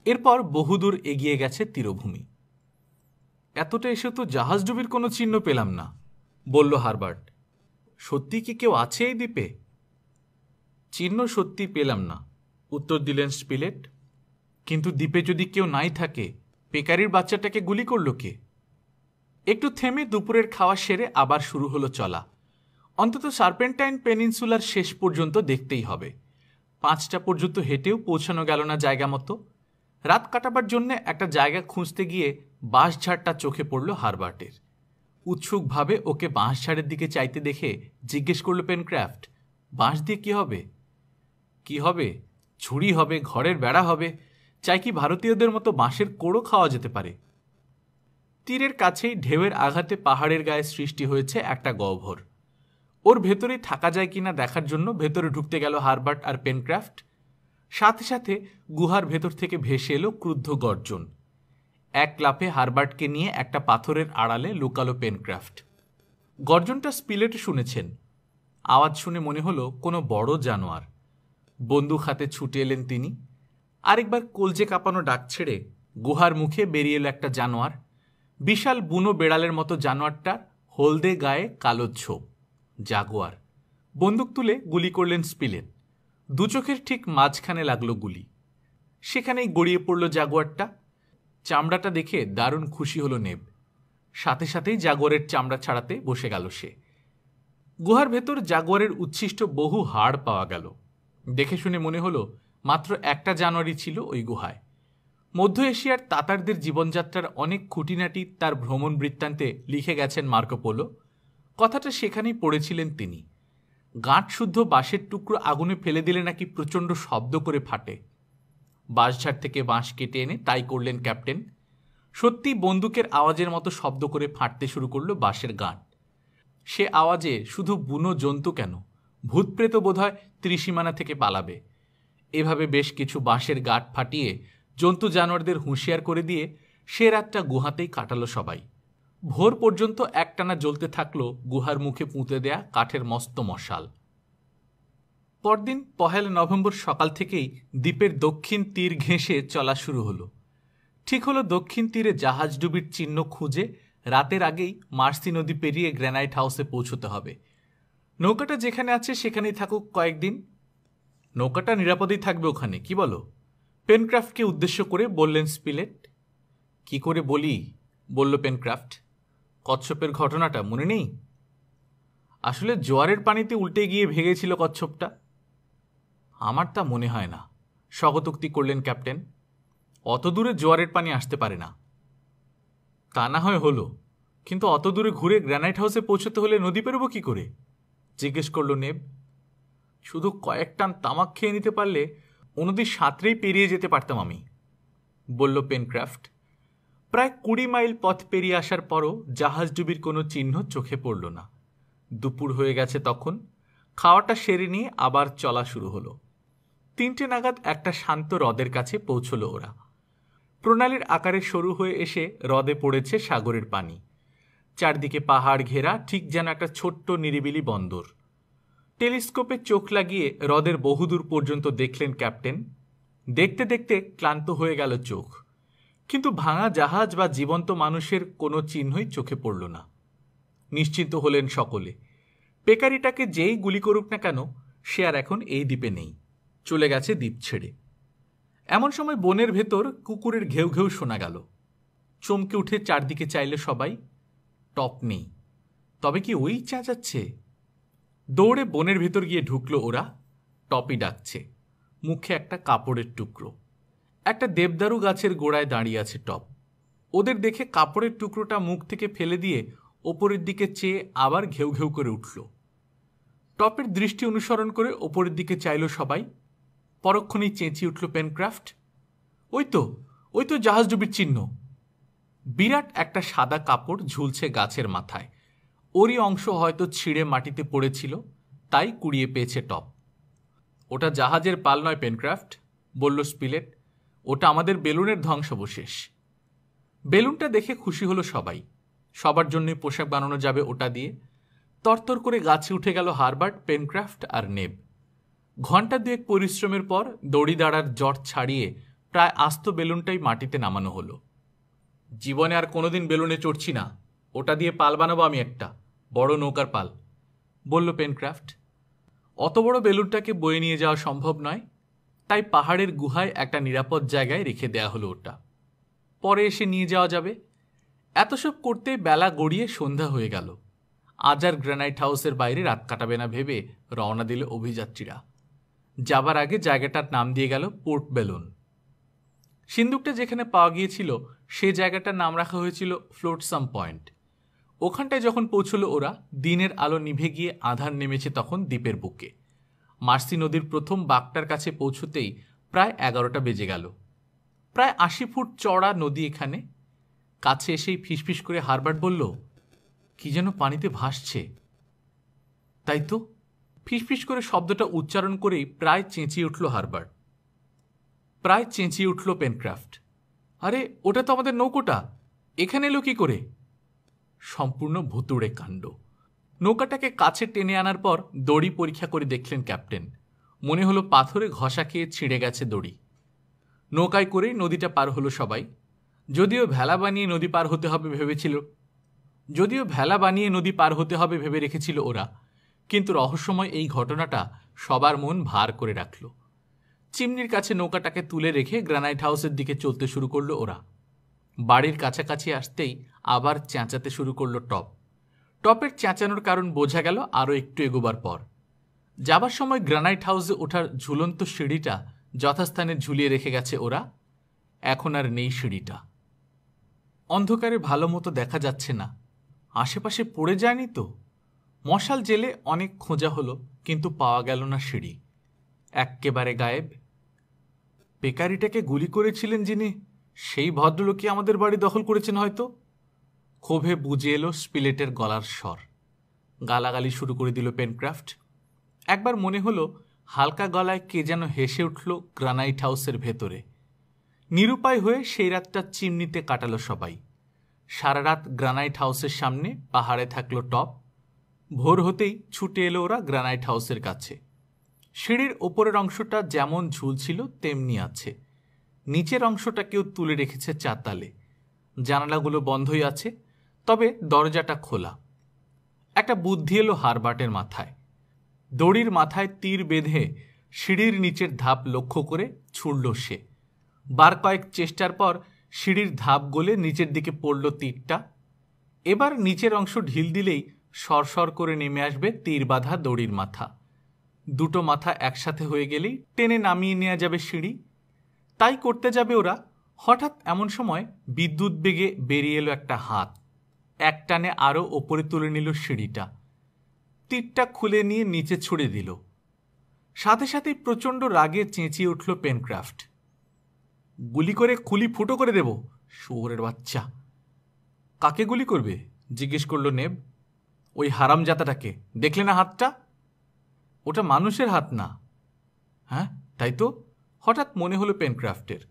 এরপর বহুদূর এগিয়ে গেছে তীরভূমি। এতটা এসে তো জাহাজডুবির কোনো চিহ্ন পেলাম না, বলল হারবার্ট। সত্যি কি কেউ আছে এই দ্বীপে? চিহ্ন সত্যি পেলাম না, উত্তর দিলেন স্পিলেট। কিন্তু দ্বীপে যদি কেউ নাই থাকে, পেকারির বাচ্চাটাকে গুলি করল কে? একটু থেমে দুপুরের খাওয়া সেরে আবার শুরু হলো চলা। অন্তত সার্পেন্টাইন পেনিনসুলার শেষ পর্যন্ত দেখতেই হবে। 5টা পর্যন্ত হেঁটেও পৌঁছানো গেল না জায়গা মতো। রাত কাটাবার জন্য একটা জায়গা খুঁজতে গিয়ে বাঁশঝাড়টা চোখে পড়ল হারবার্টের। উৎসুকভাবে ওকে বাঁশঝাড়ের দিকে চাইতে দেখে জিজ্ঞেস করল পেনক্রাফট, বাঁশ দিয়ে কি হবে? কি হবে? ঝুড়ি হবে, ঘরের বেড়া হবে। চাই কি ভারতীয়দের মতো বাঁশের কোড়ো খাওয়া যেতে পারে? তীরের কাছেই ঢেউয়ের আঘাতে পাহাড়ের গায়ে সৃষ্টি হয়েছে একটা গহ্বর। ওর ভেতরেই থাকা যায় কিনা দেখার জন্য ভেতরে ঢুকতে গেল হারবার্ট আর পেনক্রাফট। সাথে সাথে গুহার ভেতর থেকে ভেসে এলো ক্রুদ্ধ গর্জন। এক লাফে হারবার্টকে নিয়ে একটা পাথরের আড়ালে লুকালো পেনক্রাফট। গর্জনটা স্পিলেট শুনেছেন। আওয়াজ শুনে মনে হলো কোনো বড় জানোয়ার। বন্দুক হাতে ছুটে এলেন তিনি। আরেকবার কলজে কাঁপানো ডাক ছেড়ে গুহার মুখে বেরিয়ে এলো একটা জানোয়ার। বিশাল বুনো বেড়ালের মতো জানোয়ারটার হলদে গায়ে কালো ছোপ, জাগুয়ার। বন্দুক তুলে গুলি করলেন স্পিলেট। দু চোখের ঠিক মাঝখানে লাগলো গুলি। সেখানেই গড়িয়ে পড়ল জাগুয়ারটা। চামড়াটা দেখে দারুণ খুশি হলো নেব। সাথে সাথেই জাগুয়ারের চামড়া ছাড়াতে বসে গেল সে। গুহার ভেতর জাগুয়ারের উচ্ছিষ্ট বহু হাড় পাওয়া গেল। দেখে শুনে মনে হলো মাত্র একটা জানোয়ারই ছিল ওই গুহায়। মধ্য এশিয়ার তাতারদের জীবনযাত্রার অনেক খুঁটিনাটি তার ভ্রমণ বৃত্তান্তে লিখে গেছেন মার্কো পোলো। কথাটা সেখানেই পড়েছিলেন তিনি। গাঁট শুদ্ধ বাঁশের টুকরো আগুনে ফেলে দিলে নাকি প্রচণ্ড শব্দ করে ফাটে। বাঁশঝাড় থেকে বাঁশ কেটে এনে তাই করলেন ক্যাপ্টেন। সত্যি বন্দুকের আওয়াজের মতো শব্দ করে ফাটতে শুরু করলো বাঁশের গাঁট। সে আওয়াজে শুধু বুনো জন্তু কেন, ভূতপ্রেত বোধহয় ত্রিসীমানা থেকে পালাবে। এভাবে বেশ কিছু বাঁশের গাঁট ফাটিয়ে জন্তু জানোয়ারদের হুঁশিয়ার করে দিয়ে সে রাতটা গুহাতেই কাটালো সবাই। ভোর পর্যন্ত একটানা জ্বলতে থাকলো গুহার মুখে পুঁতে দেয়া কাঠের মস্ত মশাল। পরদিন 1 নভেম্বর সকাল থেকেই দ্বীপের দক্ষিণ তীর ঘেঁষে চলা শুরু হলো। ঠিক হলো দক্ষিণ তীরে জাহাজডুবির চিহ্ন খুঁজে রাতের আগেই মার্সি নদী পেরিয়ে গ্র্যানাইট হাউসে পৌঁছতে হবে। নৌকাটা যেখানে আছে সেখানেই থাকুক কয়েকদিন। নৌকাটা নিরাপদেই থাকবে ওখানে, কি বলো? পেনক্রাফটকে উদ্দেশ্য করে বললেন স্পিলেট। কি করে বলি, বলল পেনক্রাফট। কচ্ছপের ঘটনাটা মনে নেই? আসলে জোয়ারের পানিতে উল্টে গিয়ে ভেগেছিল কচ্ছপটা। আমার তা মনে হয় না, স্বগতোক্তি করলেন ক্যাপ্টেন। অত দূরে জোয়ারের পানি আসতে পারে না। তা না হয় হলো, কিন্তু অত দূরে ঘুরে গ্র্যানাইট হাউসে পৌঁছতে হলে নদী পেরোবো কি করে? জিজ্ঞেস করল নেব। শুধু কয়েক টান তামাক খেয়ে নিতে পারলে নদীর সাঁতরেই পেরিয়ে যেতে পারতাম আমি, বলল পেনক্রাফট। প্রায় 20 মাইল পথ পেরিয়ে আসার পরও জাহাজডুবির কোনো চিহ্ন চোখে পড়ল না। দুপুর হয়ে গেছে তখন। খাওয়াটা সেরে নিয়ে আবার চলা শুরু হলো। 3টে নাগাদ একটা শান্ত হ্রদের কাছে পৌঁছল ওরা। প্রণালীর আকারে সরু হয়ে এসে হ্রদে পড়েছে সাগরের পানি। চারদিকে পাহাড় ঘেরা, ঠিক যেন একটা ছোট্ট নিরিবিলি বন্দর। টেলিস্কোপে চোখ লাগিয়ে হ্রদের বহুদূর পর্যন্ত দেখলেন ক্যাপ্টেন। দেখতে দেখতে ক্লান্ত হয়ে গেল চোখ, কিন্তু ভাঙা জাহাজ বা জীবন্ত মানুষের কোনো চিহ্নই চোখে পড়ল না। নিশ্চিন্ত হলেন সকলে। পেকারিটাকে যেই গুলি করুক না কেন, সে আর এখন এই দ্বীপে নেই, চলে গেছে দ্বীপ ছেড়ে। এমন সময় বনের ভেতর কুকুরের ঘেউ ঘেউ শোনা গেল। চমকে উঠে চারদিকে চাইলে সবাই, টপ নেই। তবে কি ওই চেঁচাচ্ছে? দৌড়ে বনের ভেতর গিয়ে ঢুকলো ওরা। টপই ডাকছে, মুখে একটা কাপড়ের টুকরো। একটা দেবদারু গাছের গোড়ায় দাঁড়িয়ে আছে টপ। ওদের দেখে কাপড়ের টুকরোটা মুখ থেকে ফেলে দিয়ে ওপরের দিকে চেয়ে আবার ঘেউ ঘেউ করে উঠল। টপের দৃষ্টি অনুসরণ করে ওপরের দিকে চাইল সবাই। পরক্ষণেই চেঁচিয়ে উঠল পেনক্রাফট, ওই তো জাহাজডুবির চিহ্ন। বিরাট একটা সাদা কাপড় ঝুলছে গাছের মাথায়। ওরই অংশ হয়তো ছিঁড়ে মাটিতে পড়েছিল, তাই কুড়িয়ে পেয়েছে টপ। ওটা জাহাজের পাল নয় পেনক্রাফট, বলল স্পিলেট। ওটা আমাদের বেলুনের ধ্বংসাবশেষ। বেলুনটা দেখে খুশি হলো সবাই। সবার জন্যই পোশাক বানানো যাবে ওটা দিয়ে। তরতর করে গাছে উঠে গেল হারবার্ট, পেনক্রাফট আর নেব। ঘণ্টা দুয়েক পরিশ্রমের পর দড়ি দাঁড়ার জট ছাড়িয়ে প্রায় আস্ত বেলুনটাই মাটিতে নামানো হলো। জীবনে আর কোনোদিন বেলুনে চড়ছি না, ওটা দিয়ে পাল বানাবো আমি, একটা বড় নৌকার পাল, বলল পেনক্রাফট। অত বড় বেলুনটাকে বয়ে নিয়ে যাওয়া সম্ভব নয়, তাই পাহাড়ের গুহায় একটা নিরাপদ জায়গায় রেখে দেয়া হলো ওটা। পরে এসে নিয়ে যাওয়া যাবে। এত সব করতে বেলা গড়িয়ে সন্ধ্যা হয়ে গেল। আজ আর গ্রানাইট হাউসের বাইরে রাত কাটাবে না ভেবে রওনা দিল অভিযাত্রীরা। যাবার আগে জায়গাটার নাম দিয়ে গেল পোর্ট বেলুন। সিন্দুকটা যেখানে পাওয়া গিয়েছিল সে জায়গাটার নাম রাখা হয়েছিল ফ্লোটসাম পয়েন্ট। ওখানটায় যখন পৌঁছল ওরা, দিনের আলো নিভে গিয়ে আঁধার নেমেছে তখন দ্বীপের বুকে। মার্সি নদীর প্রথম বাঁকটার কাছে পৌঁছতেই প্রায় 11টা বেজে গেল। প্রায় 80 ফুট চড়া নদী এখানে। কাছে এসেই ফিসফিস করে হারবার্ট বলল, কি যেন পানিতে ভাসছে। তাই তো, ফিসফিস করে শব্দটা উচ্চারণ করেই প্রায় চেঁচিয়ে উঠল হারবার্ট। প্রায় চেঁচিয়ে উঠল পেনক্রাফট, আরে ওটা তো আমাদের নৌকোটা, এখানে এলো কি করে? সম্পূর্ণ ভুতুড়ে কাণ্ড। নৌকাটাকে কাছে টেনে আনার পর দড়ি পরীক্ষা করে দেখলেন ক্যাপ্টেন। মনে হলো পাথরে ঘষা খেয়ে ছিঁড়ে গেছে দড়ি। নৌকায় করেই নদীটা পার হলো সবাই। যদিও ভেলা বানিয়ে নদী পার হতে হবে ভেবে রেখেছিল ওরা, কিন্তু রহস্যময় এই ঘটনাটা সবার মন ভার করে রাখল। চিমনির কাছে নৌকাটাকে তুলে রেখে গ্রানাইট হাউসের দিকে চলতে শুরু করলো ওরা। বাড়ির কাছাকাছি আসতেই আবার চেঁচাতে শুরু করলো টপ। টপের চেঁচানোর কারণ বোঝা গেল আরও একটু এগোবার পর। যাবার সময় গ্রানাইট হাউসে ওঠার ঝুলন্ত সিঁড়িটা যথাস্থানে ঝুলিয়ে রেখে গেছে ওরা। এখন আর নেই সিঁড়িটা। অন্ধকারে ভালো মতো দেখা যাচ্ছে না। আশেপাশে পড়ে যায়নি তো? মশাল জেলে অনেক খোঁজা হলো, কিন্তু পাওয়া গেল না সিঁড়ি। এক্কেবারে গায়েব। পেকারিটাকে গুলি করেছিলেন যিনি, সেই ভদ্রলোকই আমাদের বাড়ি দখল করেছেন হয়তো। ক্ষোভে বুঝে এলো স্পিলেটের গলার স্বর। গালাগালি শুরু করে দিল পেনক্রাফট। একবার মনে হলো হালকা গলায় কে যেন হেসে উঠল গ্রানাইট হাউসের ভেতরে। নিরুপায় হয়ে সেই রাতটা চিমনিতে কাটালো সবাই। সারা রাত গ্রানাইট হাউসের সামনে পাহাড়ে থাকলো টপ। ভোর হতেই ছুটে এলো ওরা গ্রানাইট হাউসের কাছে। সিঁড়ির ওপরের অংশটা যেমন ঝুলছিল তেমনি আছে। নিচের অংশটা কেউ তুলে রেখেছে চাতালে। জানালাগুলো বন্ধই আছে, তবে দরজাটা খোলা। একটা বুদ্ধি এলো হারবার্টের মাথায়। দড়ির মাথায় তীর বেঁধে সিঁড়ির নিচের ধাপ লক্ষ্য করে ছুড়ল সে। বার কয়েক চেষ্টার পর সিঁড়ির ধাপ গলে নিচের দিকে পড়ল তীরটা। এবার নিচের অংশ ঢিল দিলেই সরসর করে নেমে আসবে তীর বাঁধা দড়ির মাথা। দুটো মাথা একসাথে হয়ে গেলেই টেনে নামিয়ে নেওয়া যাবে সিঁড়ি। তাই করতে যাবে ওরা, হঠাৎ এমন সময় বিদ্যুৎ বেগে বেরিয়ে এলো একটা হাত। এক টানে আরও ওপরে তুলে নিল সিঁড়িটা। তীরটা খুলে নিয়ে নিচে ছুড়ে দিল। সাথে সাথেই প্রচণ্ড রাগে চেঁচিয়ে উঠল পেনক্রাফট, গুলি করে খুলি ফুটো করে দেব, শুয়োরের বাচ্চা। কাকে গুলি করবে? জিজ্ঞেস করল নেব। ওই হারামজাতাটাকে। দেখলে না হাতটা? ওটা মানুষের হাত না। হ্যাঁ তাই তো, হঠাৎ মনে হলো পেনক্রাফটের।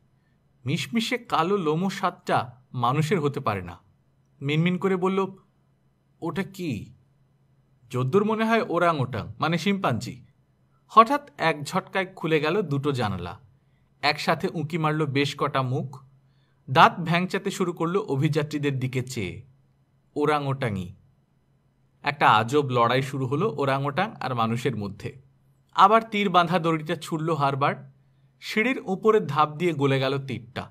মিশমিশে কালো লোমো স্বাদটা মানুষের হতে পারে না। মিনমিন করে বলল, ওটা কি? যদ্দূর মনে হয় ওরাং ওটাং, মানে শিম্পাঞ্জি। হঠাৎ এক ঝটকায় খুলে গেল দুটো জানালা। একসাথে উঁকি মারল বেশ কটা মুখ। দাঁত ভ্যাংচাতে শুরু করলো অভিযাত্রীদের দিকে চেয়ে। ওরাং ওটাংই। একটা আজব লড়াই শুরু হলো ওরাং ওটাং আর মানুষের মধ্যে। আবার তীর বাঁধা দড়িটা ছুড়ল হারবার্ট। সিঁড়ির উপরে ধাপ দিয়ে গলে গেল তীরটা।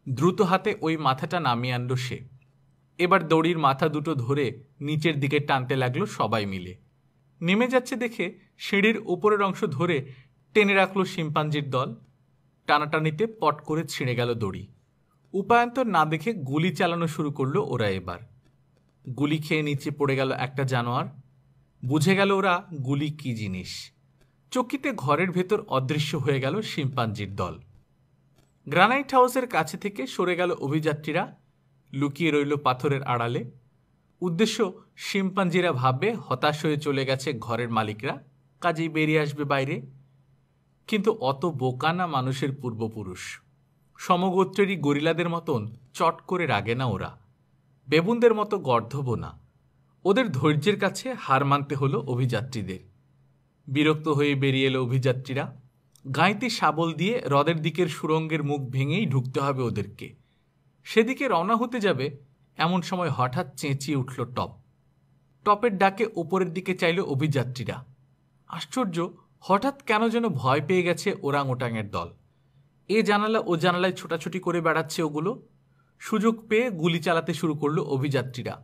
দ্রুত হাতে ওই মাথাটা নামিয়ে আনল সে। এবার দড়ির মাথা দুটো ধরে নিচের দিকে টানতে লাগলো সবাই মিলে। নেমে যাচ্ছে দেখে সিঁড়ির উপরের অংশ ধরে টেনে রাখল শিম্পাঞ্জির দল। টানাটানিতে পট করে ছিঁড়ে গেল দড়ি। উপায়ন্তর না দেখে গুলি চালানো শুরু করলো ওরা। এবার গুলি খেয়ে নিচে পড়ে গেল একটা জানোয়ার। বুঝে গেল ওরা গুলি কি জিনিস। চকিতে ঘরের ভেতর অদৃশ্য হয়ে গেল শিম্পাঞ্জির দল। গ্রানাইট হাউসের কাছে থেকে সরে গেল অভিযাত্রীরা। লুকিয়ে রইল পাথরের আড়ালে। উদ্দেশ্য, শিম্পাঞ্জিরা ভাববে হতাশ হয়ে চলে গেছে ঘরের মালিকরা, কাজেই বেরিয়ে আসবে বাইরে। কিন্তু অত বোকা না মানুষের পূর্বপুরুষ। সমগোত্রেরই গরিলাদের মতন চট করে রাগে না ওরা। বেবুনদের মতো গর্ধব না। ওদের ধৈর্যের কাছে হার মানতে হলো অভিযাত্রীদের। বিরক্ত হয়ে বেরিয়ে এলো অভিযাত্রীরা। গাঁইতি শাবল দিয়ে হ্রদের দিকের সুড়ঙ্গের মুখ ভেঙেই ঢুকতে হবে ওদেরকে। সেদিকে রওনা হতে যাবে এমন সময় হঠাৎ চেঁচিয়ে উঠল টপ। টপের ডাকে ওপরের দিকে চাইল অভিযাত্রীরা। আশ্চর্য, হঠাৎ কেন যেন ভয় পেয়ে গেছে ওরাং ওটাংয়ের দল। এ জানালা ও জানালায় ছোটাছুটি করে বেড়াচ্ছে ওগুলো। সুযোগ পেয়ে গুলি চালাতে শুরু করলো অভিযাত্রীরা।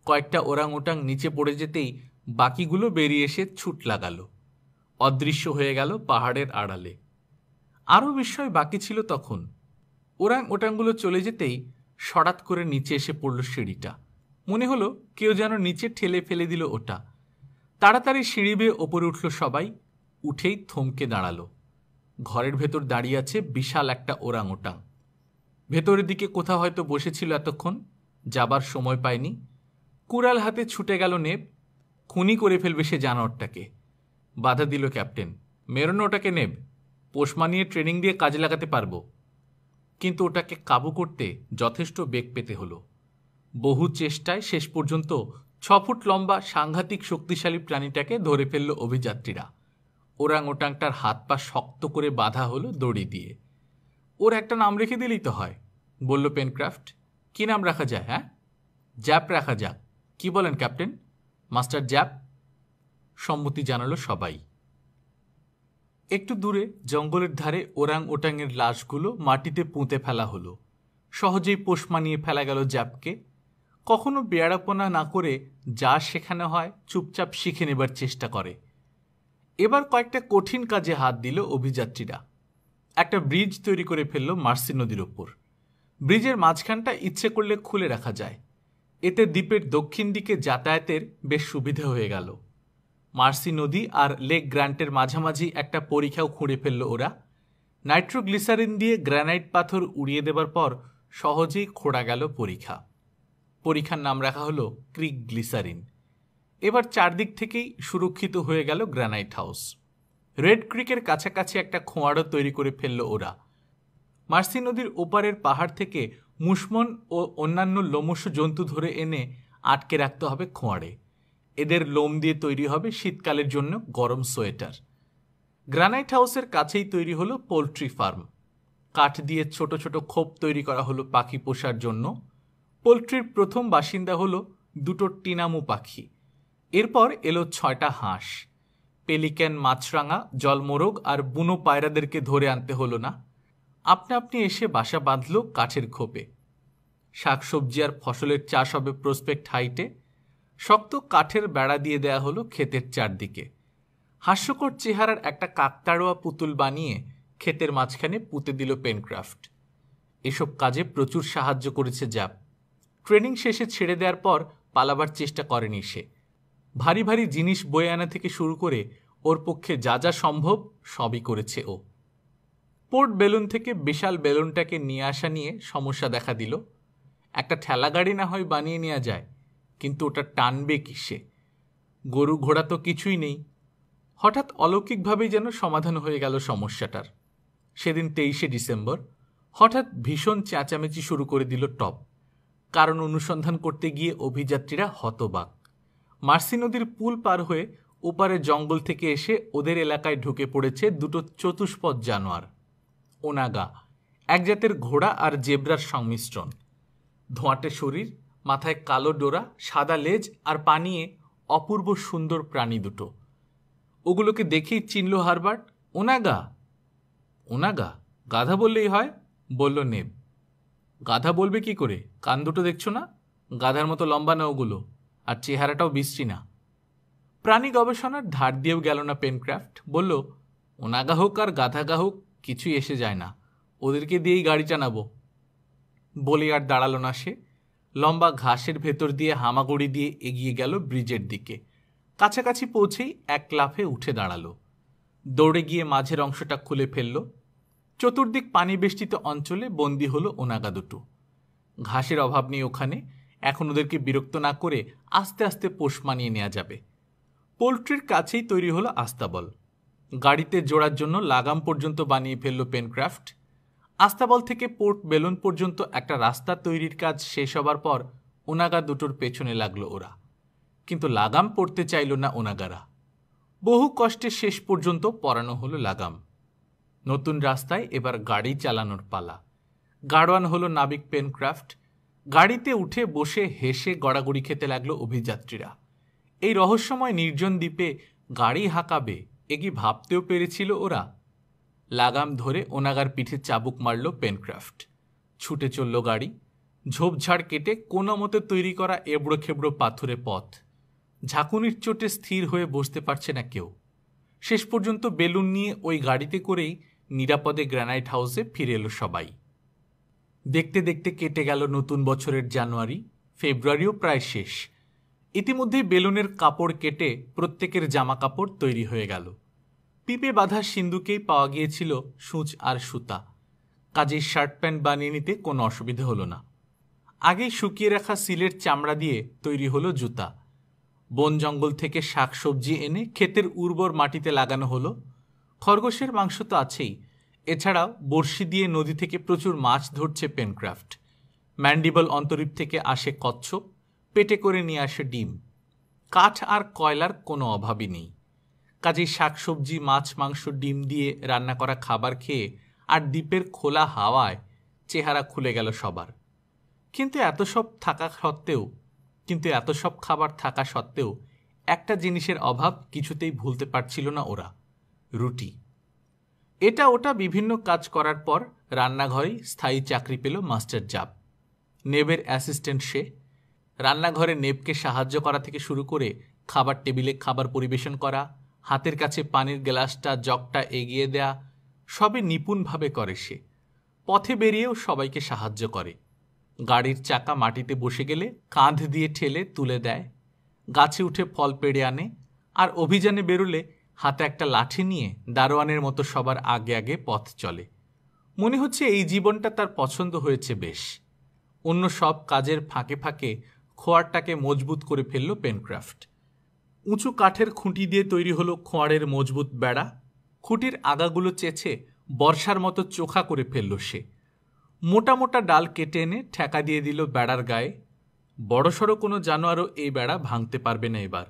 কয়েকটা ওরাং ওটাং নিচে পড়ে যেতেই বাকিগুলো বেরিয়ে এসে ছুট লাগালো। অদৃশ্য হয়ে গেল পাহাড়ের আড়ালে। আরও বিস্ময় বাকি ছিল তখন। ওরাং ওটাংগুলো চলে যেতেই সরাত করে নিচে এসে পড়ল সিঁড়িটা। মনে হলো কেউ যেন নিচে ঠেলে ফেলে দিল ওটা। তাড়াতাড়ি সিঁড়ি বেয়ে ওপরে উঠল সবাই। উঠেই থমকে দাঁড়ালো। ঘরের ভেতর দাঁড়িয়ে আছে বিশাল একটা ওরাং ওটাং। ভেতরের দিকে কোথাও হয়তো বসেছিল এতক্ষণ, যাবার সময় পায়নি। কুড়াল হাতে ছুটে গেল নেব। খুনি করে ফেলবে সে জানোয়ারটাকে। বাধা দিল ক্যাপ্টেন, মেরোনো ওটাকে নেব, পোষ মানিয়ে ট্রেনিং দিয়ে কাজে লাগাতে পারবো। কিন্তু ওটাকে কাবু করতে যথেষ্ট বেগ পেতে হলো। বহু চেষ্টায় শেষ পর্যন্ত 6 ফুট লম্বা সাংঘাতিক শক্তিশালী প্রাণীটাকে ধরে ফেলল অভিযাত্রীরা। ওরাং ওটাংটার হাত পা শক্ত করে বাঁধা হলো দড়ি দিয়ে। ওর একটা নাম রেখে দিলেই তো হয়, বলল পেনক্রাফট। কি নাম রাখা যায়? হ্যাঁ, জ্যাপ রাখা যাক। কি বলেন ক্যাপ্টেন? Master zap. সম্মতি জানালো সবাই। একটু দূরে জঙ্গলের ধারে ওরাং ওটাংয়ের লাশগুলো মাটিতে পুঁতে ফেলা হলো। সহজেই পোষ মানিয়ে ফেলা গেল জ্যাপকে। কখনো বেয়াড়াপনা না করে যা শেখানো হয় চুপচাপ শিখে নেবার চেষ্টা করে। এবার কয়েকটা কঠিন কাজে হাত দিল অভিযাত্রীরা। একটা ব্রিজ তৈরি করে ফেলল মার্সি নদীর ওপর। ব্রিজের মাঝখানটা ইচ্ছে করলে খুলে রাখা যায়। এতে দ্বীপের দক্ষিণ দিকে যাতায়াতের বেশ সুবিধা হয়ে গেল। মার্সি নদী আর লেক গ্র্যান্টের মাঝামাঝি একটা পরিখাও খুঁড়ে ফেলল ওরা। নাইট্রোগ্লিসারিন দিয়ে গ্রানাইট পাথর উড়িয়ে দেবার পর সহজেই খোঁড়া গেল পরিখা। পরিখার নাম রাখা হলো ক্রিক গ্লিসারিন। এবার চারদিক থেকেই সুরক্ষিত হয়ে গেল গ্রানাইট হাউস। রেড ক্রিকের কাছাকাছি একটা খোঁয়াড়ও তৈরি করে ফেলল ওরা। মার্সি নদীর ওপারের পাহাড় থেকে মুসমন ও অন্যান্য লোমশ জন্তু ধরে এনে আটকে রাখতে হবে খোঁয়াড়ে। এদের লোম দিয়ে তৈরি হবে শীতকালের জন্য গরম সোয়েটার। গ্রানাইট হাউসের কাছেই তৈরি হলো পোল্ট্রি ফার্ম। কাঠ দিয়ে ছোট ছোট খোপ তৈরি করা হলো পাখি পোষার জন্য। পোল্ট্রির প্রথম বাসিন্দা হলো দুটো টিনামু পাখি। এরপর এলো 6টা হাঁস। পেলিক্যান, মাছরাঙা, জলমোরগ আর বুনো পায়রাদেরকে ধরে আনতে হলো না, আপনা আপনি এসে বাসা বাঁধল কাঠের খোপে। শাকসবজি আর ফসলের চাষ হবে প্রসপেক্ট হাইটে। শক্ত কাঠের বেড়া দিয়ে দেয়া হলো ক্ষেতের চারদিকে। হাস্যকর চেহারার একটা কাকতাড়ুয়া পুতুল বানিয়ে ক্ষেতের মাঝখানে পুঁতে দিল পেনক্রাফট। এসব কাজে প্রচুর সাহায্য করেছে জ্যাপ। ট্রেনিং শেষে ছেড়ে দেওয়ার পর পালাবার চেষ্টা করেনি সে। ভারী ভারী জিনিস বয়ে আনা থেকে শুরু করে ওর পক্ষে যা যা সম্ভব সবই করেছে ও। পোর্ট বেলুন থেকে বিশাল বেলুনটাকে নিয়ে আসা নিয়ে সমস্যা দেখা দিল। একটা ঠেলা গাড়ি না হয় বানিয়ে নেওয়া যায়, কিন্তু ওটা টানবে কিসে? গরু ঘোড়া তো কিছুই নেই। হঠাৎ অলৌকিকভাবেই যেন সমাধান হয়ে গেল সমস্যাটার। সেদিন 23শে ডিসেম্বর। হঠাৎ ভীষণ চেঁচামেচি শুরু করে দিল টপ। কারণ অনুসন্ধান করতে গিয়ে অভিযাত্রীরা হতবাক। মার্সি নদীর পুল পার হয়ে ওপারে জঙ্গল থেকে এসে ওদের এলাকায় ঢুকে পড়েছে দুটো চতুষ্পদ জানোয়ার। ওনাগা, এক জাতের ঘোড়া আর জেব্রার সংমিশ্রণ। ধোঁয়াটে শরীর, মাথায় কালো ডোরা, সাদা লেজ আর পানিয়ে অপূর্ব সুন্দর প্রাণী দুটো। ওগুলোকে দেখেই চিনল হারবার্ট। ওনাগা। ওনাগা, গাধা বললেই হয়, বলল নেব। গাধা বলবে কি করে? কান দুটো দেখছো না? গাধার মতো লম্বা না ওগুলো, আর চেহারাটাও বিশ্রী না। প্রাণী গবেষণার ধার দিয়েও গেল না পেনক্রাফট। বলল, ওনাগা হোক আর গাধা গা হোক, কিছুই এসে যায় না, ওদেরকে দিয়েই গাড়ি টানাবো। বলে আর দাঁড়ালো না সে। লম্বা ঘাসের ভেতর দিয়ে হামাগুড়ি দিয়ে এগিয়ে গেল ব্রিজের দিকে। কাছাকাছি পৌঁছেই এক লাফে উঠে দাঁড়ালো। দৌড়ে গিয়ে মাঝের অংশটা খুলে ফেলল। চতুর্দিক পানি বেষ্টিত অঞ্চলে বন্দি হলো ওনাগা দুটো। ঘাসের অভাব নেই ওখানে, এখন ওদেরকে বিরক্ত না করে আস্তে আস্তে পোষ মানিয়ে নেওয়া যাবে। পোল্ট্রির কাছেই তৈরি হলো আস্তাবল। গাড়িতে জোড়ার জন্য লাগাম পর্যন্ত বানিয়ে ফেলল পেনক্রাফট। আস্তাবল থেকে পোর্ট বেলুন পর্যন্ত একটা রাস্তা তৈরির কাজ শেষ হবার পর ওনাগা দুটোর পেছনে লাগলো ওরা। কিন্তু লাগাম পড়তে চাইল না ওনাগারা। বহু কষ্টে শেষ পর্যন্ত পরানো হলো লাগাম। নতুন রাস্তায় এবার গাড়ি চালানোর পালা। গাড়োয়ান হলো নাবিক পেনক্রাফট। গাড়িতে উঠে বসে হেসে গড়াগড়ি খেতে লাগলো অভিযাত্রীরা। এই রহস্যময় নির্জন দ্বীপে গাড়ি হাঁকাবে এ কি ভাবতেও পেরেছিল ওরা? লাগাম ধরে ওনাগার পিঠে চাবুক মারল পেনক্রাফট। ছুটে চলল গাড়ি। ঝোপঝাড় কেটে কোনো মতে তৈরি করা এবড়ো খেবড়ো পাথুরে পথ। ঝাঁকুনির চোটে স্থির হয়ে বসতে পারছে না কেউ। শেষ পর্যন্ত বেলুন নিয়ে ওই গাড়িতে করেই নিরাপদে গ্রানাইট হাউসে ফিরে এলো সবাই। দেখতে দেখতে কেটে গেল নতুন বছরের জানুয়ারি। ফেব্রুয়ারিও প্রায় শেষ। ইতিমধ্যেই বেলুনের কাপড় কেটে প্রত্যেকের জামা কাপড় তৈরি হয়ে গেল। পিপে বাঁধা সিন্ধুকেই পাওয়া গিয়েছিল সূচ আর সুতা। কাজেই শার্ট প্যান্ট বানিয়ে নিতে কোনো অসুবিধে হলো না। আগেই শুকিয়ে রাখা সিলের চামড়া দিয়ে তৈরি হলো জুতা। বন জঙ্গল থেকে শাকসবজি এনে ক্ষেতের উর্বর মাটিতে লাগানো হলো। খরগোশের মাংস তো আছেই, এছাড়াও বড়শি দিয়ে নদী থেকে প্রচুর মাছ ধরছে পেনক্রাফট। ম্যান্ডিবল অন্তরীপ থেকে আসে কচ্ছপ, পেটে করে নিয়ে আসে ডিম। কাঠ আর কয়লার কোনো অভাবই নেই। কাজেই শাকসবজি, মাছ, মাংস, ডিম দিয়ে রান্না করা খাবার খেয়ে আর দ্বীপের খোলা হাওয়ায় চেহারা খুলে গেল সবার। কিন্তু এত সব খাবার থাকা সত্ত্বেও একটা জিনিসের অভাব কিছুতেই ভুলতে পারছিল না ওরা, রুটি। এটা ওটা বিভিন্ন কাজ করার পর রান্নাঘরেই স্থায়ী চাকরি পেল মাস্টার জাব, নেবের অ্যাসিস্ট্যান্ট সে। রান্নাঘরে নেবকে সাহায্য করা থেকে শুরু করে খাবার টেবিলে খাবার পরিবেশন করা, হাতের কাছে পানির গ্লাসটা জগটা এগিয়ে দেয়া, সবই নিপুণভাবে করে সে। পথে বেরিয়েও সবাইকে সাহায্য করে। গাড়ির চাকা মাটিতে বসে গেলে কাঁধ দিয়ে ঠেলে তুলে দেয়। গাছে উঠে ফল পেড়ে আনে। আর অভিযানে বেরোলে হাতে একটা লাঠি নিয়ে দারোয়ানের মতো সবার আগে আগে পথ চলে। মনে হচ্ছে এই জীবনটা তার পছন্দ হয়েছে বেশ। অন্য সব কাজের ফাঁকে ফাঁকে খোয়ারটাকে মজবুত করে ফেলল পেনক্রাফট। উঁচু কাঠের খুঁটি দিয়ে তৈরি হলো খোয়ারের মজবুত বেড়া। খুঁটির আগাগুলো চেঁচে বর্ষার মতো চোখা করে ফেলল সে। মোটা মোটা ডাল কেটে এনে ঠেকা দিয়ে দিল বেড়ার গায়ে। বড়সড় কোনো জানোয়ারও এই বেড়া ভাঙতে পারবে না এবার।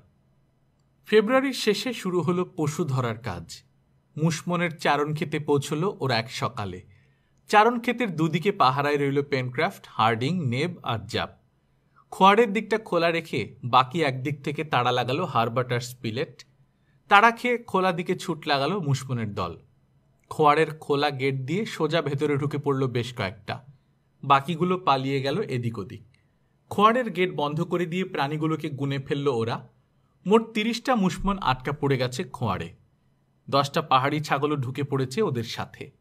ফেব্রুয়ারির শেষে শুরু হলো পশু ধরার কাজ। মুশমনের চারণ খেতে পৌঁছল ওরা এক সকালে। চারণ ক্ষেতের দুদিকে পাহারায় রইল পেনক্রাফট, হার্ডিং, নেব আর জাব। খোয়ারের দিকটা খোলা রেখে বাকি একদিক থেকে তাড়া লাগালো হারবার্ট আর স্পিলেট। তাড়া খেয়ে খোলা দিকে ছুট লাগালো মুশমনের দল। খোয়ারের খোলা গেট দিয়ে সোজা ভেতরে ঢুকে পড়ল বেশ কয়েকটা। বাকিগুলো পালিয়ে গেল এদিক ওদিক। খোয়ারের গেট বন্ধ করে দিয়ে প্রাণীগুলোকে গুনে ফেলল ওরা। মোট 30টা মুশমন আটকা পড়ে গেছে খোয়ারে। 10টা পাহাড়ি ছাগলও ঢুকে পড়েছে ওদের সাথে।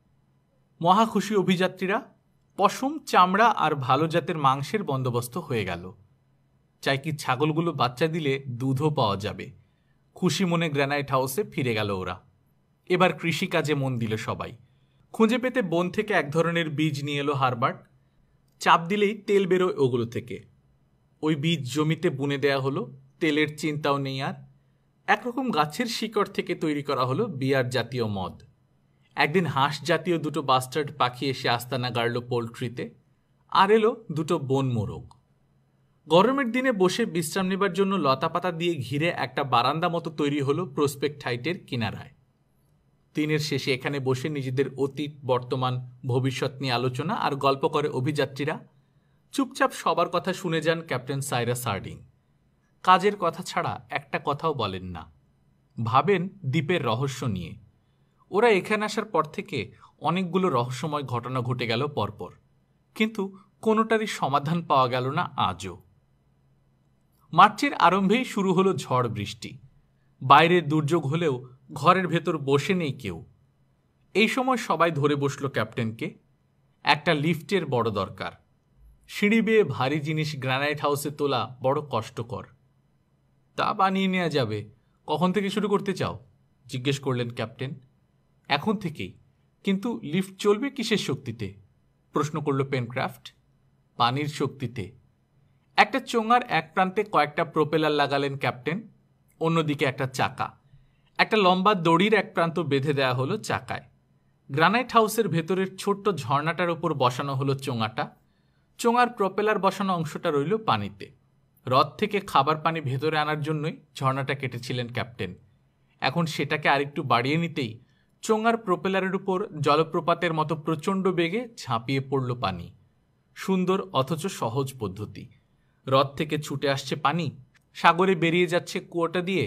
মহা খুশি অভিযাত্রীরা। পশম, চামড়া আর ভালো জাতের মাংসের বন্দোবস্ত হয়ে গেল। চাই কি ছাগলগুলো বাচ্চা দিলে দুধও পাওয়া যাবে। খুশি মনে গ্রানাইট হাউসে ফিরে গেল ওরা। এবার কৃষিকাজে মন দিল সবাই। খুঁজে পেতে বন থেকে এক ধরনের বীজ নিয়ে এলো হারবার্ট। চাপ দিলেই তেল বেরোয় ওগুলো থেকে। ওই বীজ জমিতে বুনে দেয়া হলো। তেলের চিন্তাও নেই আর। একরকম গাছের শিকড় থেকে তৈরি করা হলো বিয়ার জাতীয় মদ। একদিন হাঁস জাতীয় দুটো বাস্টার্ড পাখি এসে আস্তানা গাড়ল পোল্ট্রিতে, আর এলো দুটো বন মোরগ। গরমের দিনে বসে বিশ্রাম নেবার জন্য লতাপাতা দিয়ে ঘিরে একটা বারান্দা মতো তৈরি হলো প্রসপেক্ট হাইটের কিনারায়। দিনের শেষে এখানে বসে নিজেদের অতীত, বর্তমান, ভবিষ্যৎ নিয়ে আলোচনা আর গল্প করে অভিযাত্রীরা। চুপচাপ সবার কথা শুনে যান ক্যাপ্টেন সাইরাস হার্ডিং। কাজের কথা ছাড়া একটা কথাও বলেন না। ভাবেন দ্বীপের রহস্য নিয়ে। ওরা এখানে আসার পর থেকে অনেকগুলো রহস্যময় ঘটনা ঘটে গেল পরপর, কিন্তু কোনোটারই সমাধান পাওয়া গেল না আজও। মার্চের আরম্ভেই শুরু হলো ঝড় বৃষ্টি। বাইরের দুর্যোগ হলেও ঘরের ভেতর বসে নেই কেউ। এই সময় সবাই ধরে বসল ক্যাপ্টেনকে। একটা লিফটের বড় দরকার। সিঁড়ি বেয়ে ভারী জিনিস গ্রানাইট হাউসে তোলা বড় কষ্টকর। তা বানিয়ে নেওয়া যাবে। কখন থেকে শুরু করতে চাও? জিজ্ঞেস করলেন ক্যাপ্টেন। এখন থেকেই, কিন্তু লিফট চলবে কিসের শক্তিতে? প্রশ্ন করল পেনক্রাফট। পানির শক্তিতে। একটা চোঙার এক প্রান্তে কয়েকটা প্রোপেলার লাগালেন ক্যাপ্টেন, অন্যদিকে একটা চাকা। একটা লম্বা দড়ির এক প্রান্ত বেঁধে দেওয়া হলো চাকায়। গ্রানাইট হাউসের ভেতরের ছোট্ট ঝর্ণাটার উপর বসানো হলো চোঙাটা। চোঙার প্রোপেলার বসানো অংশটা রইল পানিতে। হ্রদ থেকে খাবার পানি ভেতরে আনার জন্যই ঝর্ণাটা কেটেছিলেন ক্যাপ্টেন। এখন সেটাকে আরেকটু বাড়িয়ে নিতেই চোঙার প্রোপেলারের উপর জলপ্রপাতের মতো প্রচণ্ড বেগে ঝাঁপিয়ে পড়ল পানি। সুন্দর অথচ সহজ পদ্ধতি। হ্রদ থেকে ছুটে আসছে পানি, সাগরে বেরিয়ে যাচ্ছে কুয়োটা দিয়ে,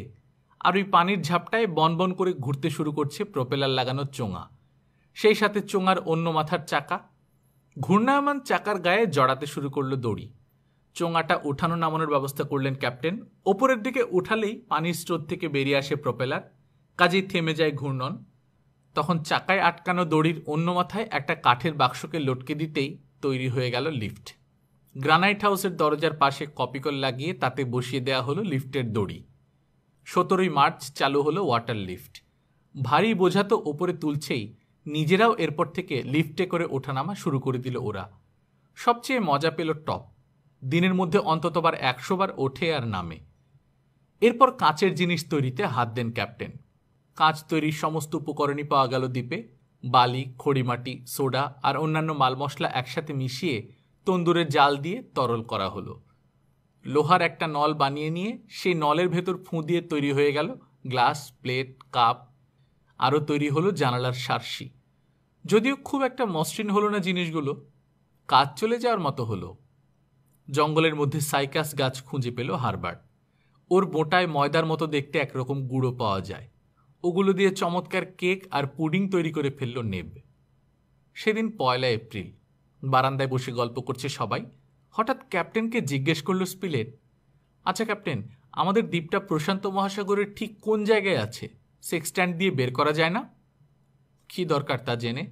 আর ওই পানির ঝাপটায় বনবন করে ঘুরতে শুরু করছে প্রোপেলার লাগানো চোঙা, সেই সাথে চোঙার অন্য মাথার চাকা। ঘূর্ণায়মান চাকার গায়ে জড়াতে শুরু করলো দড়ি। চোঙাটা উঠানো নামানোর ব্যবস্থা করলেন ক্যাপ্টেন। ওপরের দিকে উঠালেই পানির স্রোত থেকে বেরিয়ে আসে প্রোপেলার, কাজেই থেমে যায় ঘূর্ণন। তখন চাকায় আটকানো দড়ির অন্য মাথায় একটা কাঠের বাক্সকে লটকে দিতেই তৈরি হয়ে গেল লিফট। গ্রানাইট হাউসের দরজার পাশে কপিকল লাগিয়ে তাতে বসিয়ে দেওয়া হলো লিফটের দড়ি। 17ই মার্চ চালু হলো ওয়াটার লিফট। ভারী বোঝা তো ওপরে তুলছেই, নিজেরাও এরপর থেকে লিফটে করে ওঠানামা শুরু করে দিল ওরা। সবচেয়ে মজা পেল টপ। দিনের মধ্যে অন্ততবার 100 বার ওঠে আর নামে। এরপর কাঁচের জিনিস তৈরিতে হাত দেন ক্যাপ্টেন। কাঁচ তৈরির সমস্ত উপকরণই পাওয়া গেল দ্বীপে। বালি, খড়িমাটি, সোডা আর অন্যান্য মাল মশলা একসাথে মিশিয়ে তন্দুরের জাল দিয়ে তরল করা হলো। লোহার একটা নল বানিয়ে নিয়ে সেই নলের ভেতর ফুঁ দিয়ে তৈরি হয়ে গেল গ্লাস, প্লেট, কাপ। আরও তৈরি হলো জানালার সার্সি। যদিও খুব একটা মসৃণ হলো না জিনিসগুলো, কাজ চলে যাওয়ার মতো হলো। জঙ্গলের মধ্যে সাইকাস গাছ খুঁজে পেল হারবার্ট। ওর বোটায় ময়দার মতো দেখতে একরকম গুঁড়ো পাওয়া যায়। ওগুলো দিয়ে চমৎকার কেক আর পুডিং তৈরি করে ফেলল নেব। সেদিন 1 এপ্রিল। বারান্দায় বসে গল্প করছে সবাই। হঠাৎ ক্যাপ্টেনকে জিজ্ঞেস করল স্পিলেট, আচ্ছা ক্যাপ্টেন, আমাদের দ্বীপটা প্রশান্ত মহাসাগরের ঠিক কোন জায়গায় আছে? সেক্সট্যান্ড দিয়ে বের করা যায় না? কি দরকার তা জেনে?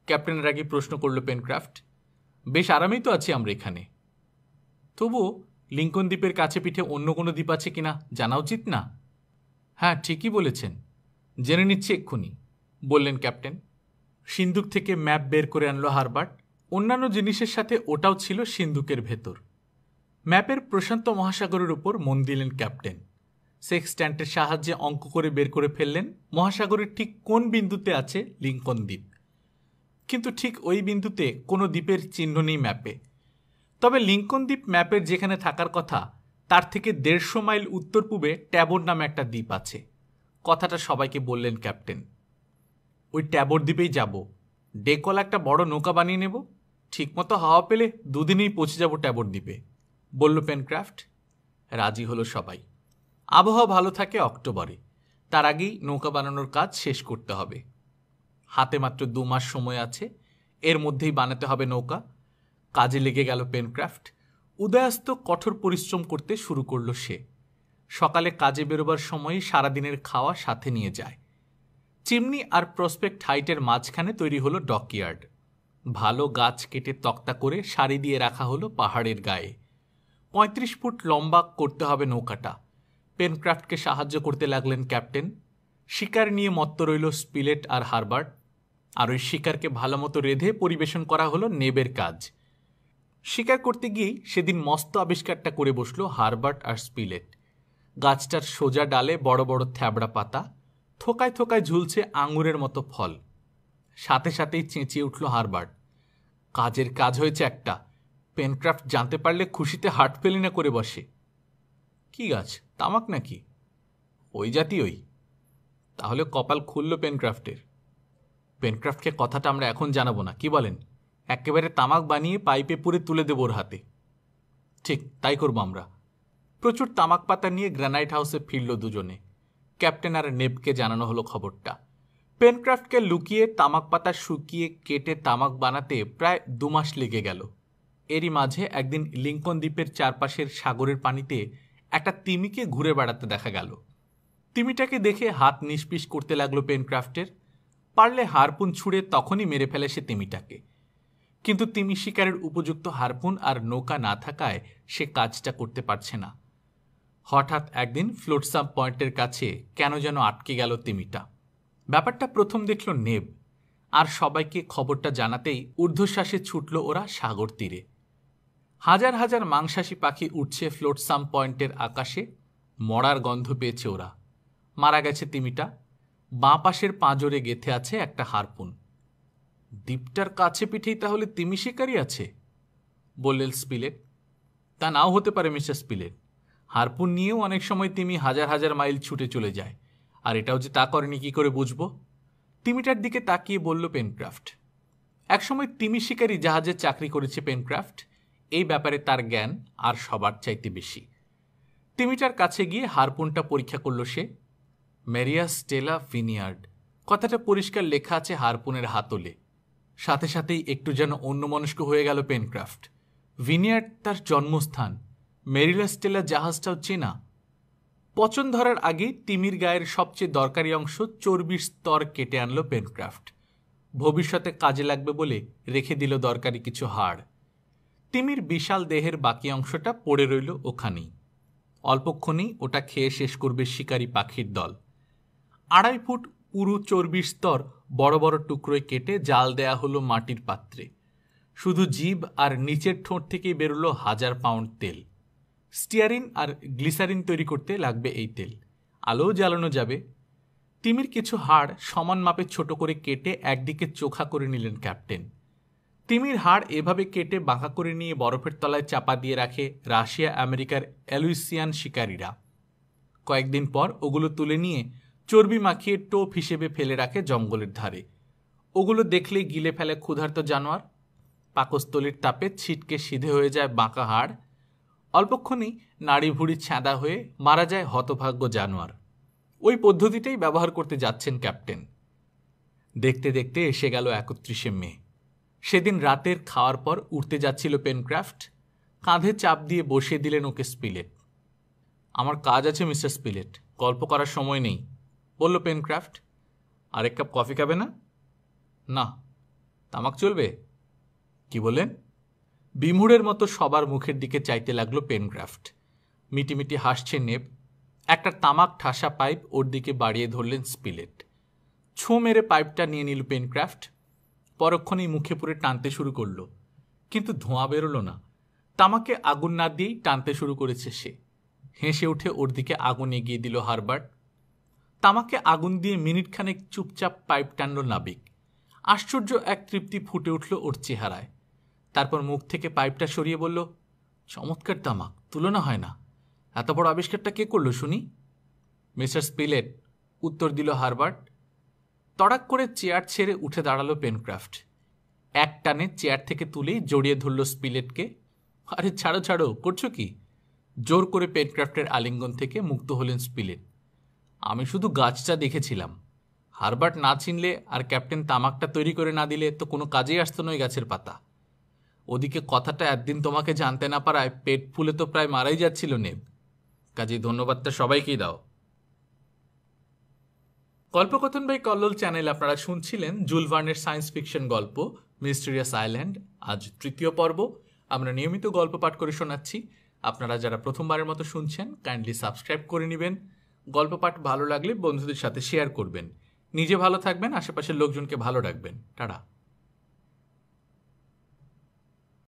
ক্যাপ্টেনের আগে প্রশ্ন করল পেনক্রাফট। বেশ আরামেই তো আছি আমরা এখানে। তবুও লিঙ্কন দ্বীপের কাছে পিঠে অন্য কোনো দ্বীপ আছে কিনা জানা উচিত না? হ্যাঁ, ঠিকই বলেছেন, জেনে নিচ্ছে এক্ষুনি, বললেন ক্যাপ্টেন। সিন্দুক থেকে ম্যাপ বের করে আনলো হারবার্ট। অন্যান্য জিনিসের সাথে ওটাও ছিল সিন্দুকের ভেতর। ম্যাপের প্রশান্ত মহাসাগরের উপর মন দিলেন ক্যাপ্টেন। সেক্সট্যান্টের সাহায্যে অঙ্ক করে বের করে ফেললেন মহাসাগরের ঠিক কোন বিন্দুতে আছে লিঙ্কন দ্বীপ। কিন্তু ঠিক ওই বিন্দুতে কোনো দ্বীপের চিহ্ন নেই ম্যাপে। তবে লিঙ্কন দ্বীপ ম্যাপের যেখানে থাকার কথা তার থেকে 150 মাইল উত্তর পূবে ট্যাবর নামে একটা দ্বীপ আছে। কথাটা সবাইকে বললেন ক্যাপ্টেন। ওই ট্যাবর দ্বীপেই যাব। ডেকওয়ালা একটা বড় নৌকা বানিয়ে নেব। ঠিকমতো হাওয়া পেলে 2 দিনেই পৌঁছে যাব ট্যাবর দ্বীপে, বলল পেনক্রাফট। রাজি হলো সবাই। আবহাওয়া ভালো থাকে অক্টোবরে। তার আগেই নৌকা বানানোর কাজ শেষ করতে হবে। হাতে মাত্র 2 মাস সময় আছে। এর মধ্যেই বানাতে হবে নৌকা। কাজে লেগে গেল পেনক্রাফট। উদয়াস্ত কঠোর পরিশ্রম করতে শুরু করলো সে। সকালে কাজে বেরোবার সময়ই সারাদিনের খাওয়া সাথে নিয়ে যায়। চিমনি আর প্রসপেক্ট হাইটের মাঝখানে তৈরি হলো ডকইয়ার্ড। ভালো গাছ কেটে তক্তা করে সারি দিয়ে রাখা হলো পাহাড়ের গায়ে। 35 ফুট লম্বা করতে হবে নৌকাটা। পেনক্রাফটকে সাহায্য করতে লাগলেন ক্যাপ্টেন। শিকার নিয়ে মত্ত রইল স্পিলেট আর হারবার্ট। আর ওই শিকারকে ভালো মতো রেঁধে পরিবেশন করা হলো নেবের কাজ। শিকার করতে গিয়েই সেদিন মস্ত আবিষ্কারটা করে বসলো হারবার্ট আর স্পিলেট। গাছটার সোজা ডালে বড় বড় থ্যাবড়া পাতা, থোকায় থোকায় ঝুলছে আঙুরের মতো ফল। সাথে সাথেই চেঁচিয়ে উঠল হারবার্ট। কাজের কাজ হয়েছে একটা। পেনক্রাফট জানতে পারলে খুশিতে হার্ট ফেলিনা করে বসে। কি গাছ, তামাক নাকি? ওই জাতীয়ই। তাহলে কপাল খুলল পেনক্রাফটের। পেনক্রাফটকে কথাটা আমরা এখন জানাবো না, কি বলেন? একেবারে তামাক বানিয়ে পাইপে পুরে তুলে দেব ওর হাতে। ঠিক তাই করবো আমরা। প্রচুর তামাক পাতা নিয়ে গ্রানাইট হাউসে ফিরল দুজনে। ক্যাপ্টেন আর নেবকে জানানো হলো খবরটা। পেনক্রাফটকে লুকিয়ে তামাক পাতা শুকিয়ে কেটে তামাক বানাতে প্রায় 2 মাস লেগে গেল। এরই মাঝে একদিন লিঙ্কন দ্বীপের চারপাশের সাগরের পানিতে একটা তিমিকে ঘুরে বেড়াতে দেখা গেল। তিমিটাকে দেখে হাত নিষ্পিস করতে লাগলো পেনক্রাফটের। পারলে হারপুন ছুঁড়ে তখনই মেরে ফেলে সে তিমিটাকে। কিন্তু তিমি শিকারের উপযুক্ত হারপুন আর নৌকা না থাকায় সে কাজটা করতে পারছে না। হঠাৎ একদিন ফ্লোটসাম পয়েন্টের কাছে কেন যেন আটকে গেল তিমিটা। ব্যাপারটা প্রথম দেখল নেব, আর সবাইকে খবরটা জানাতেই ঊর্ধ্বশ্বাসে ছুটল ওরা সাগর তীরে। হাজার হাজার মাংসাশী পাখি উঠছে ফ্লোটসাম পয়েন্টের আকাশে। মরার গন্ধ পেয়েছে ওরা। মারা গেছে তিমিটা। বাঁ পাশের পাঁজরে গেঁথে আছে একটা হারপুন। দ্বীপটার কাছে পিঠেই তাহলে তিমি শিকারী আছে, বললেন স্পিলেট। তা নাও হতে পারে মিস্টার স্পিলেট। হারপুন নিয়েও অনেক সময় তিমি হাজার হাজার মাইল ছুটে চলে যায়, আর এটাও যে তা করেনি কি করে বুঝবো? তিমিটার দিকে তাকিয়ে বলল পেনক্রাফট। একসময় তিমি শিকারী জাহাজে চাকরি করেছে পেনক্রাফট। এই ব্যাপারে তার জ্ঞান আর সবার চাইতে বেশি। তিমিটার কাছে গিয়ে হারপুনটা পরীক্ষা করল সে। ম্যারিয়া স্টেলা ভিনিয়ার্ড কথাটা পরিষ্কার লেখা আছে হারপুনের হাতলে। সাথে সাথেই একটু যেন অন্যমনস্ক হয়ে গেল পেনক্রাফট। ভিনিয়ার্ড তার জন্মস্থান। মেরিলা স্টেলা জাহাজটাও চেনা। পচন ধরার আগেই তিমির গায়ের সবচেয়ে দরকারি অংশ চর্বির স্তর কেটে আনলো পেনক্রাফট। ভবিষ্যতে কাজে লাগবে বলে রেখে দিল দরকারি কিছু হাড়। তিমির বিশাল দেহের বাকি অংশটা পড়ে রইল ওখানেই। অল্পক্ষণেই ওটা খেয়ে শেষ করবে শিকারী পাখির দল। 2.5 ফুট পুরু চর্বির স্তর বড় বড় টুকরোয় কেটে জাল দেয়া হলো মাটির পাত্রে। শুধু জিভ আর নিচের ঠোঁট থেকেই বেরোলো 1000 পাউন্ড তেল। স্টিয়ারিন আর গ্লিসারিন তৈরি করতে লাগবে এই তেল। আলোও জ্বালানো যাবে। তিমির কিছু হাড় সমান মাপে ছোট করে কেটে একদিকে চোখা করে নিলেন ক্যাপ্টেন। তিমির হাড় এভাবে কেটে বাঁকা করে নিয়ে বরফের তলায় চাপা দিয়ে রাখে রাশিয়া আমেরিকার অ্যালুইসিয়ান শিকারীরা। কয়েকদিন পর ওগুলো তুলে নিয়ে চর্বি মাখিয়ে টোপ হিসেবে ফেলে রাখে জঙ্গলের ধারে। ওগুলো দেখলেই গিলে ফেলে ক্ষুধার্ত জানোয়ার। পাকস্থলীর তাপে ছিটকে সিধে হয়ে যায় বাঁকা হাড়। অল্পক্ষণেই নাড়ি ভুড়ি ছ্যাঁদা হয়ে মারা যায় হতভাগ্য জানোয়ার। ওই পদ্ধতিটাই ব্যবহার করতে যাচ্ছেন ক্যাপ্টেন। দেখতে দেখতে এসে গেল 31শে মে। সেদিন রাতের খাওয়ার পর উঠতে যাচ্ছিল পেনক্রাফট। কাঁধে চাপ দিয়ে বসিয়ে দিলেন ওকে স্পিলেট। আমার কাজ আছে মিস্টার স্পিলেট, গল্প করার সময় নেই, বলল পেনক্রাফট। আরেক কাপ কফি খাবে না? না। তামাক চলবে? কি বললেন? বিমূঢ়ের মতো সবার মুখের দিকে চাইতে লাগলো পেনক্রাফট। মিটিমিটি হাসছে নেব। একটা তামাক ঠাসা পাইপ ওর দিকে বাড়িয়ে ধরলেন স্পিলেট। ছোঁ মেরে পাইপটা নিয়ে নিল পেনক্রাফট। পরক্ষণেই মুখে পুরে টানতে শুরু করলো, কিন্তু ধোঁয়া বেরোলো না। তামাকে আগুন না দিয়েই টানতে শুরু করেছে সে। হেসে উঠে ওর দিকে আগুন এগিয়ে দিল হারবার্ট। তামাকে আগুন দিয়ে মিনিটখানেক চুপচাপ পাইপ টানল নাবিক। আশ্চর্য এক তৃপ্তি ফুটে উঠল ওর চেহারায়। তারপর মুখ থেকে পাইপটা সরিয়ে বলল, চমৎকার তামাক, তুলনা হয় না। এত বড় আবিষ্কারটা কে করলো শুনি? মিস্টার স্পিলেট, উত্তর দিল হারবার্ট। তড়াক করে চেয়ার ছেড়ে উঠে দাঁড়ালো পেনক্রাফট। এক টানে চেয়ার থেকে তুলেই জড়িয়ে ধরল স্পিলেটকে। আরে ছাড়ো ছাড়ো, করছো কি? জোর করে পেনক্রাফটের আলিঙ্গন থেকে মুক্ত হলেন স্পিলেট। আমি শুধু গাছটা দেখেছিলাম। হারবার্ট না চিনলে আর ক্যাপ্টেন তামাকটা তৈরি করে না দিলে তো কোনো কাজেই আসতো নয় গাছের পাতা। ওদিকে কথাটা একদিন তোমাকে জানতে না পারায় পেট ফুলে তো প্রায় মারাই যাচ্ছিল নেব। কাজেই ধন্যবাদটা সবাইকেই দাও। গল্পকথন বাই কল্লোল চ্যানেল আপনারা শুনছিলেন জুল ভার্নের সায়েন্স ফিকশন গল্প মিস্টেরিয়াস আইল্যান্ড। আজ 3য় পর্ব। আমরা নিয়মিত গল্প পাঠ করে শোনাচ্ছি। আপনারা যারা প্রথমবারের মতো শুনছেন কাইন্ডলি সাবস্ক্রাইব করে নেবেন। গল্প পাঠ ভালো লাগলে বন্ধুদের সাথে শেয়ার করবেন। নিজে ভালো থাকবেন, আশেপাশের লোকজনকে ভালো রাখবেন। টাটা।